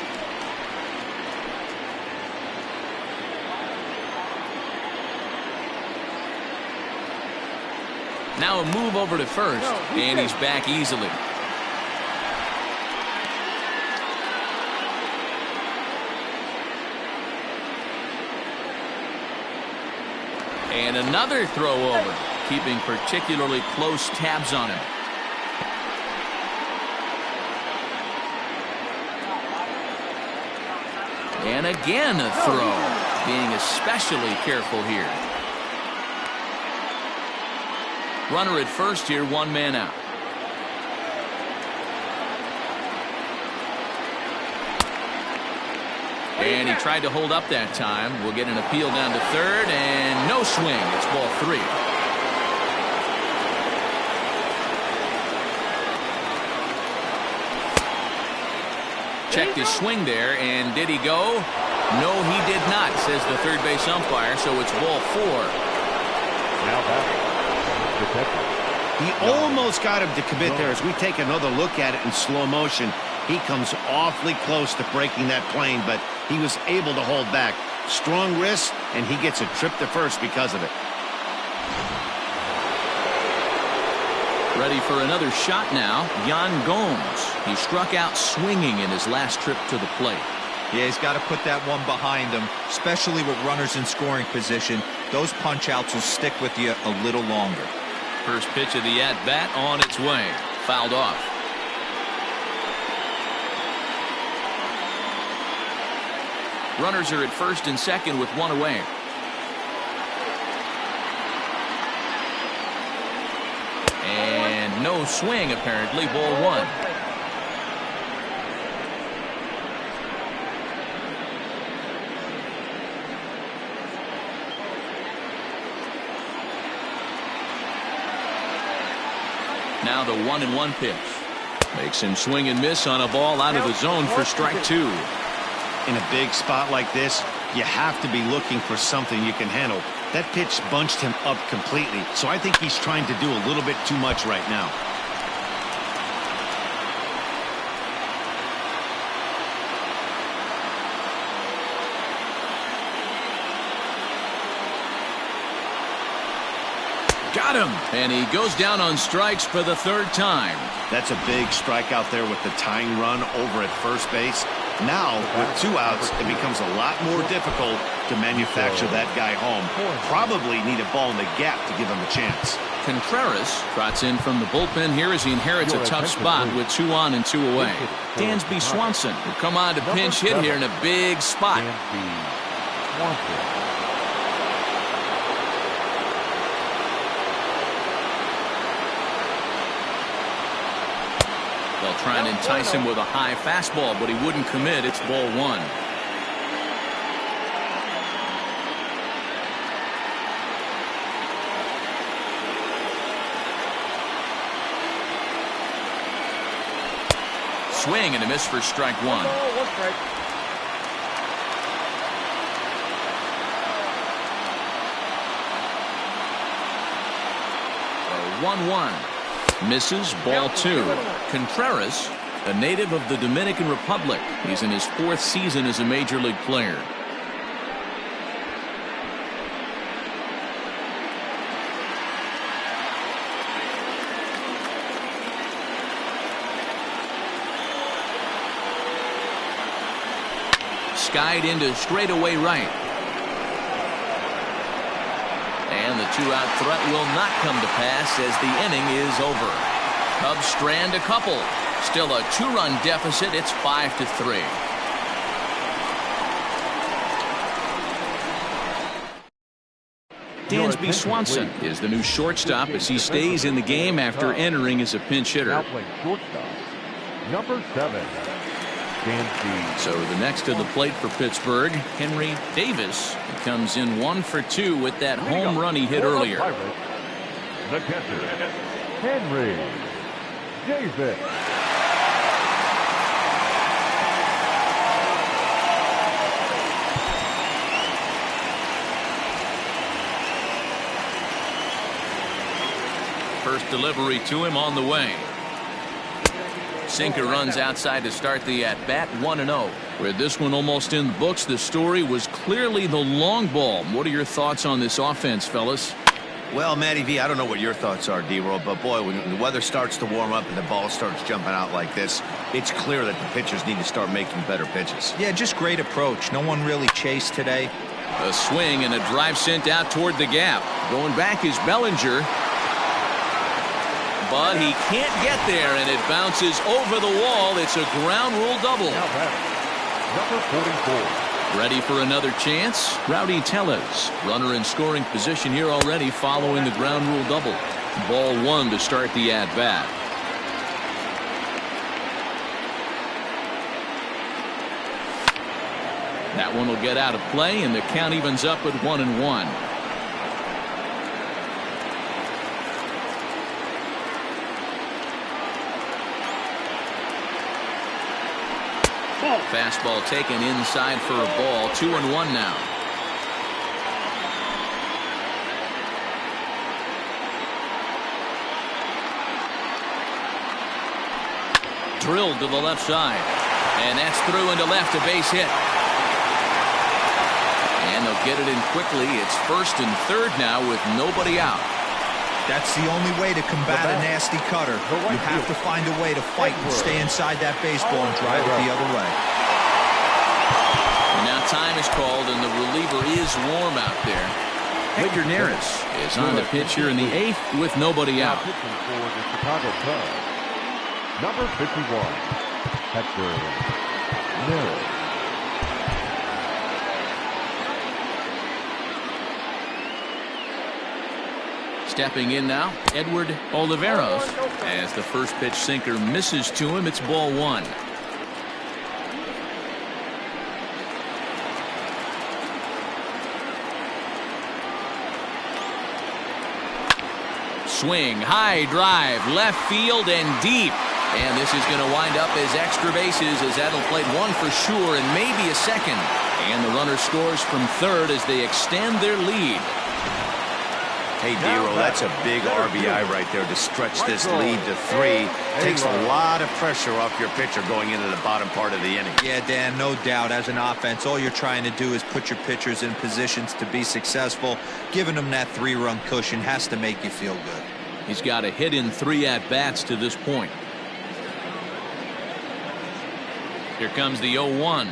Now a move over to first, and he's back easily. And another throw over, keeping particularly close tabs on him. And again a throw, being especially careful here. Runner at first here, 1 man out. And he tried to hold up that time. We'll get an appeal down to third, and no swing. It's ball 3. Checked his swing there, and did he go? No, he did not, says the third base umpire, so it's ball 4. Now batting. He almost got him to commit there. As we take another look at it in slow motion, he comes awfully close to breaking that plane, but he was able to hold back. Strong wrist, and he gets a trip to first because of it. Ready for another shot now, Yan Gomes. He struck out swinging in his last trip to the plate. Yeah, he's got to put that one behind him, especially with runners in scoring position. Those punch-outs will stick with you a little longer. First pitch of the at-bat on its way. Fouled off. Runners are at first and second with 1 away. And no swing, apparently. Ball 1. Now the 1-1 pitch. Makes him swing and miss on a ball out of the zone for strike 2. In a big spot like this, you have to be looking for something you can handle. That pitch bunched him up completely, so I think he's trying to do a little bit too much right now. Got him, and he goes down on strikes for the 3rd time. That's a big strike out there with the tying run over at first base. Now, with 2 outs, it becomes a lot more difficult to manufacture that guy home. Probably need a ball in the gap to give him a chance. Contreras trots in from the bullpen here as he inherits a tough spot with 2 on and 2 away. Dansby Swanson will come on to pinch hit here in a big spot. They'll try and entice him with a high fastball, but he wouldn't commit. It's ball 1. swing and a miss for strike one. One strike. 1-1. Misses, ball two. Contreras, a native of the Dominican Republic. He's in his fourth season as a major league player. Skied into straightaway right. And the two-out threat will not come to pass as the inning is over. Cubs strand a couple. Still a two-run deficit. It's 5-3. Dansby Swanson is the new shortstop as he stays in the game after entering as a pinch hitter. Now playing shortstop, number 7. So the next to the plate for Pittsburgh, Henry Davis, comes in 1 for 2 with that home run he hit earlier. The catcher, Henry Davis. First delivery to him on the way. Sinker runs outside to start the at-bat, 1-0. With this one almost in the books, the story was clearly the long ball. What are your thoughts on this offense, fellas? Well, Matty V, I don't know what your thoughts are, D-Roll, but boy, when the weather starts to warm up and the ball starts jumping out like this, it's clear that the pitchers need to start making better pitches. Yeah, just great approach. No one really chased today. A swing and a drive sent out toward the gap. Going back is Bellinger. But he can't get there, and it bounces over the wall. It's a ground rule double. Now batting, number 44. Ready for another chance? Rowdy Tellez. Runner in scoring position here already following the ground rule double. Ball one to start the at-bat. That one will get out of play, and the count evens up at 1-1. Fastball taken inside for a ball. 2-1 now. Drilled to the left side. And that's through into left, a base hit. And they'll get it in quickly. It's first and third now with nobody out. That's the only way to combat a nasty cutter. You have to find a way to fight and stay inside that baseball and drive it the other way. And now time is called, and the reliever is warm out there. Hector Neris is on the pitch here in the 8th with nobody out. Pitching for the Chicago Cubs, number 51, Hector Neris. Stepping in now, Edward Oliveros. As the first pitch sinker misses to him, it's ball one. Swing, high drive, left field and deep. And this is going to wind up as extra bases as that'll play one for sure and maybe a second. And the runner scores from third as they extend their lead. Hey, D-Roll, that's a big RBI right there to stretch this lead to 3. Takes a lot of pressure off your pitcher going into the bottom part of the inning. Yeah, Dan, no doubt. As an offense, all you're trying to do is put your pitchers in positions to be successful. Giving them that 3-run cushion has to make you feel good. He's got a hit in 3 at-bats to this point. Here comes the 0-1.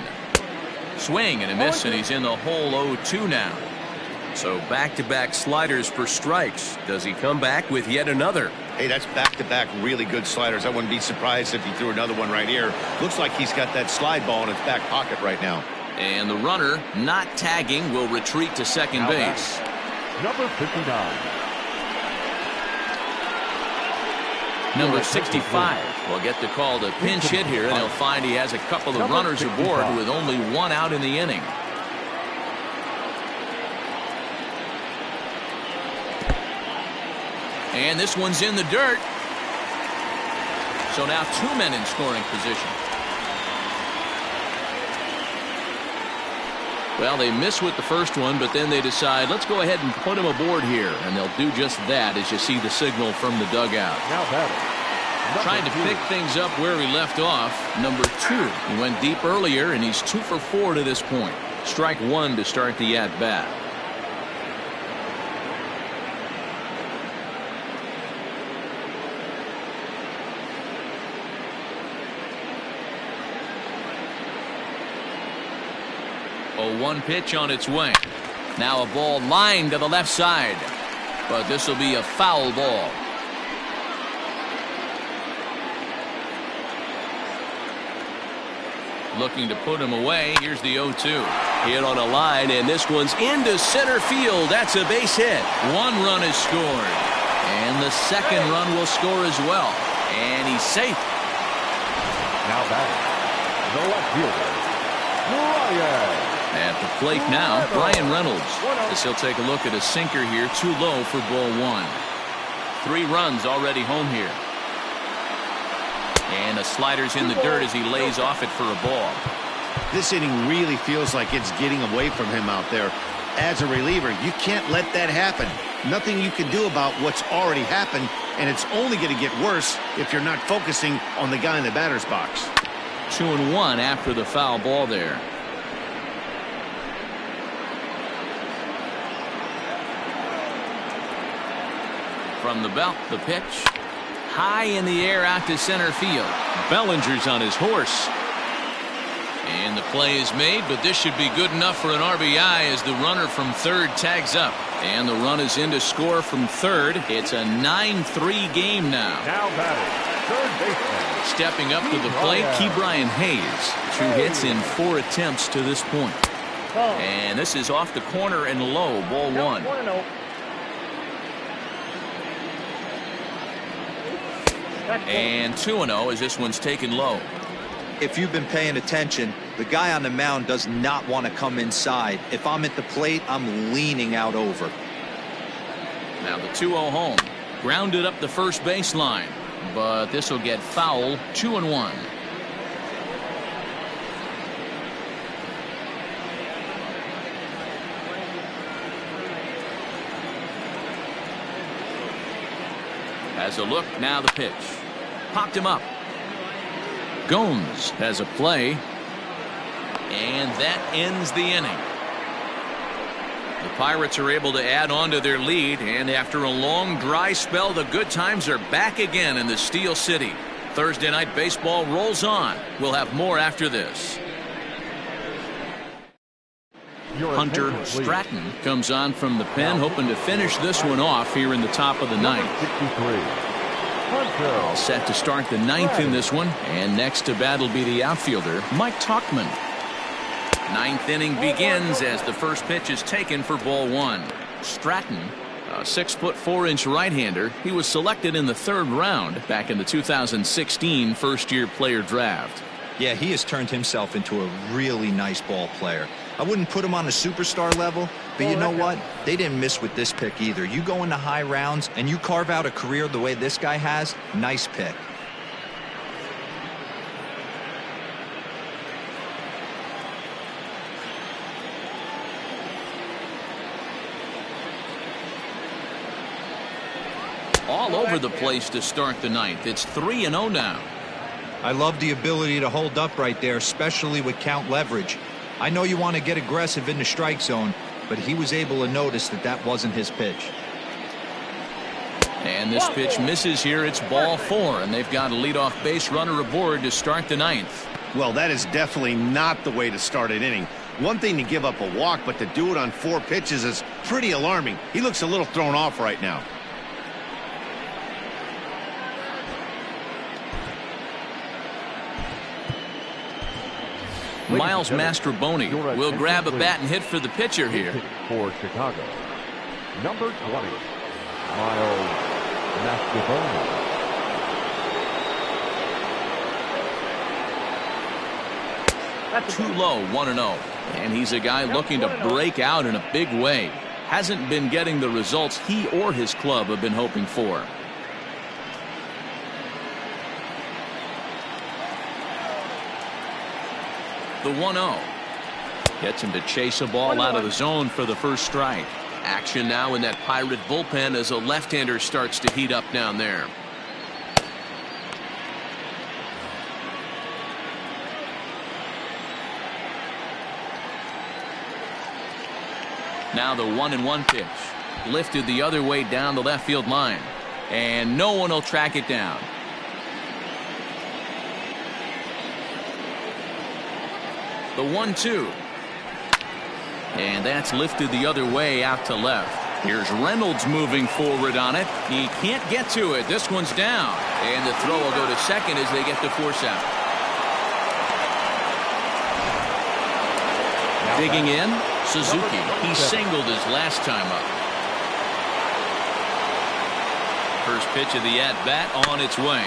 Swing and a miss, and he's in the hole 0-2 now. So back-to-back sliders for strikes. Does he come back with yet another? Hey, that's back-to-back really good sliders. I wouldn't be surprised if he threw another one right here. Looks like he's got that slide ball in his back pocket right now. And the runner, not tagging, will retreat to second base. Number 59. Number 65 will get the call to pinch hit here, and he'll find he has a couple of runners aboard with only one out in the inning. And this one's in the dirt. So now 2 men in scoring position. Well, they miss with the first one, but then they decide, let's go ahead and put him aboard here. And they'll do just that as you see the signal from the dugout. Now batting. Trying to pick things up where he left off. Number 2. He went deep earlier, and he's 2 for 4 to this point. Strike 1 to start the at-bat. A 1 pitch on its way. Now a ball lined to the left side, but this will be a foul ball. Looking to put him away. Here's the 0-2. Hit on a line, and this one's into center field. That's a base hit. 1 run is scored, and the second run will score as well, and he's safe. Now batting. The left fielder, Brian. At the plate now, Brian Reynolds, as he'll take a look at a sinker here, too low for ball 1. 3 runs already home here. And a slider's in the dirt as he lays off it for a ball. This inning really feels like it's getting away from him out there. As a reliever, you can't let that happen. Nothing you can do about what's already happened, and it's only going to get worse if you're not focusing on the guy in the batter's box. 2-1 after the foul ball there. From the belt, the pitch. High in the air out to center field. Bellinger's on his horse. And the play is made, but this should be good enough for an RBI as the runner from third tags up. And the run is in to score from third. It's a 9-3 game now. Now batting. Third baseman. Stepping up to the plate, Ke'Bryan Hayes. 2 hits in 4 attempts to this point. And this is off the corner and low, ball 1. And 2-0 as this one's taken low. If you've been paying attention, the guy on the mound does not want to come inside. If I'm at the plate, I'm leaning out over. Now the 2-0 home. Grounded up the first baseline, but this will get foul. 2-1. Has a look, now the pitch. Popped him up. Gomes has a play. And that ends the inning. The Pirates are able to add on to their lead, and after a long dry spell, the good times are back again in the Steel City. Thursday night baseball rolls on. We'll have more after this. Hunter Stratton comes on from the pen, hoping to finish this one off here in the top of the ninth. All set to start the ninth in this one, and next to bat will be the outfielder, Mike Tauchman. Ninth inning begins as the first pitch is taken for ball 1. Stratton, a 6'4" right-hander. He was selected in the 3rd round back in the 2016 first-year player draft. Yeah, he has turned himself into a really nice ball player. I wouldn't put him on a superstar level, but you know what? They didn't miss with this pick either. You go into high rounds and you carve out a career the way this guy has, nice pick. All over the place to start the ninth. It's 3-0 now. I love the ability to hold up right there, especially with count leverage. I know you want to get aggressive in the strike zone, but he was able to notice that that wasn't his pitch. And this pitch misses here. It's ball 4, and they've got a leadoff base runner aboard to start the ninth. Well, that is definitely not the way to start an inning. One thing to give up a walk, but to do it on 4 pitches is pretty alarming. He looks a little thrown off right now. Miles Mastrobuoni will grab a bat and hit for the pitcher here. For Chicago, number 20, Miles Mastrobuoni. Too low, 1-0. And he's a guy looking to break out in a big way. Hasn't been getting the results he or his club have been hoping for. The 1-0. Gets him to chase a ball out of the zone for the first strike. Action now in that Pirate bullpen as a left-hander starts to heat up down there. Now the 1-1 pitch. Lifted the other way down the left field line. And no one will track it down. The 1-2. And that's lifted the other way out to left. Here's Reynolds moving forward on it. He can't get to it. This one's down. And the throw will go to second as they get the force out. Digging in, Suzuki. He singled his last time up. First pitch of the at-bat on its way.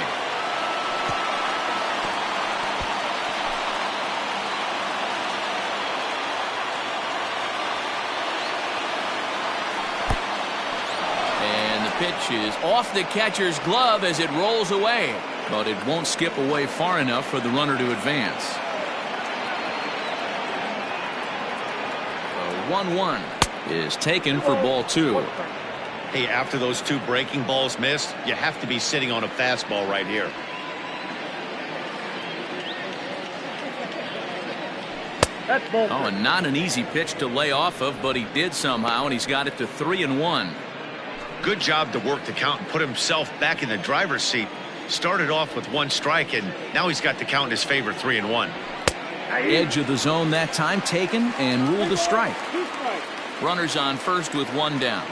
And the pitch is off the catcher's glove as it rolls away. But it won't skip away far enough for the runner to advance. 1-1 is taken for ball 2. Hey, after those two breaking balls missed, you have to be sitting on a fastball right here. Oh, and not an easy pitch to lay off of, but he did somehow, and he's got it to 3-1. Good job to work the count and put himself back in the driver's seat. Started off with 1 strike, and now he's got the count in his favor, 3-1. Edge of the zone that time taken and ruled a strike. Runners on first with 1 down.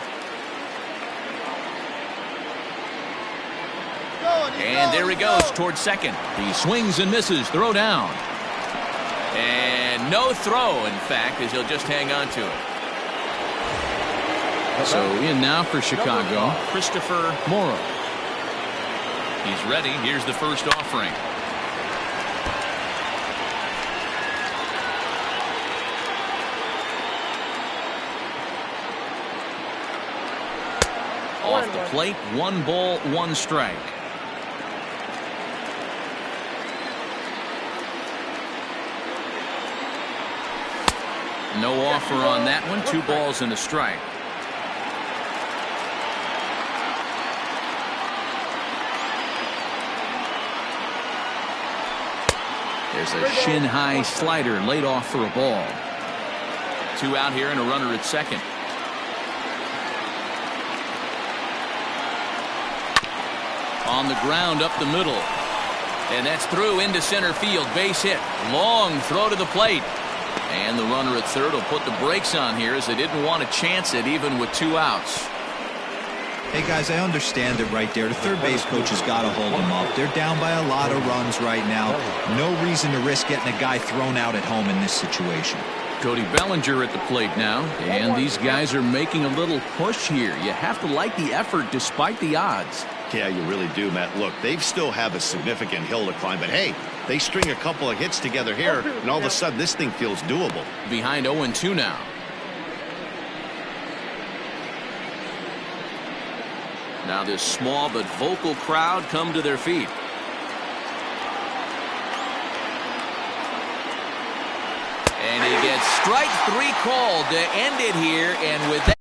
And there he goes towards second. He swings and misses. Throw down. And no throw, in fact, as he'll just hang on to it. So in now for Chicago, Christopher Morrow. He's ready. Here's the first offering. Off the plate, 1 ball, 1 strike. No offer on that one. 2 balls and a strike. There's a shin-high slider laid off for a ball. 2 out here and a runner at second. On the ground up the middle. And that's through into center field. Base hit. Long throw to the plate. And the runner at third will put the brakes on here as they didn't want to chance it even with 2 outs. Hey guys, I understand it right there. The third base coach has got to hold them up. They're down by a lot of runs right now. No reason to risk getting a guy thrown out at home in this situation. Cody Bellinger at the plate now. And these guys are making a little push here. You have to like the effort despite the odds. Yeah, you really do, Matt. Look, they still have a significant hill to climb, but hey, they string a couple of hits together here, and all of a sudden this thing feels doable. Behind 0-2 now. Now this small but vocal crowd come to their feet. And he gets strike 3 called to end it here, and with that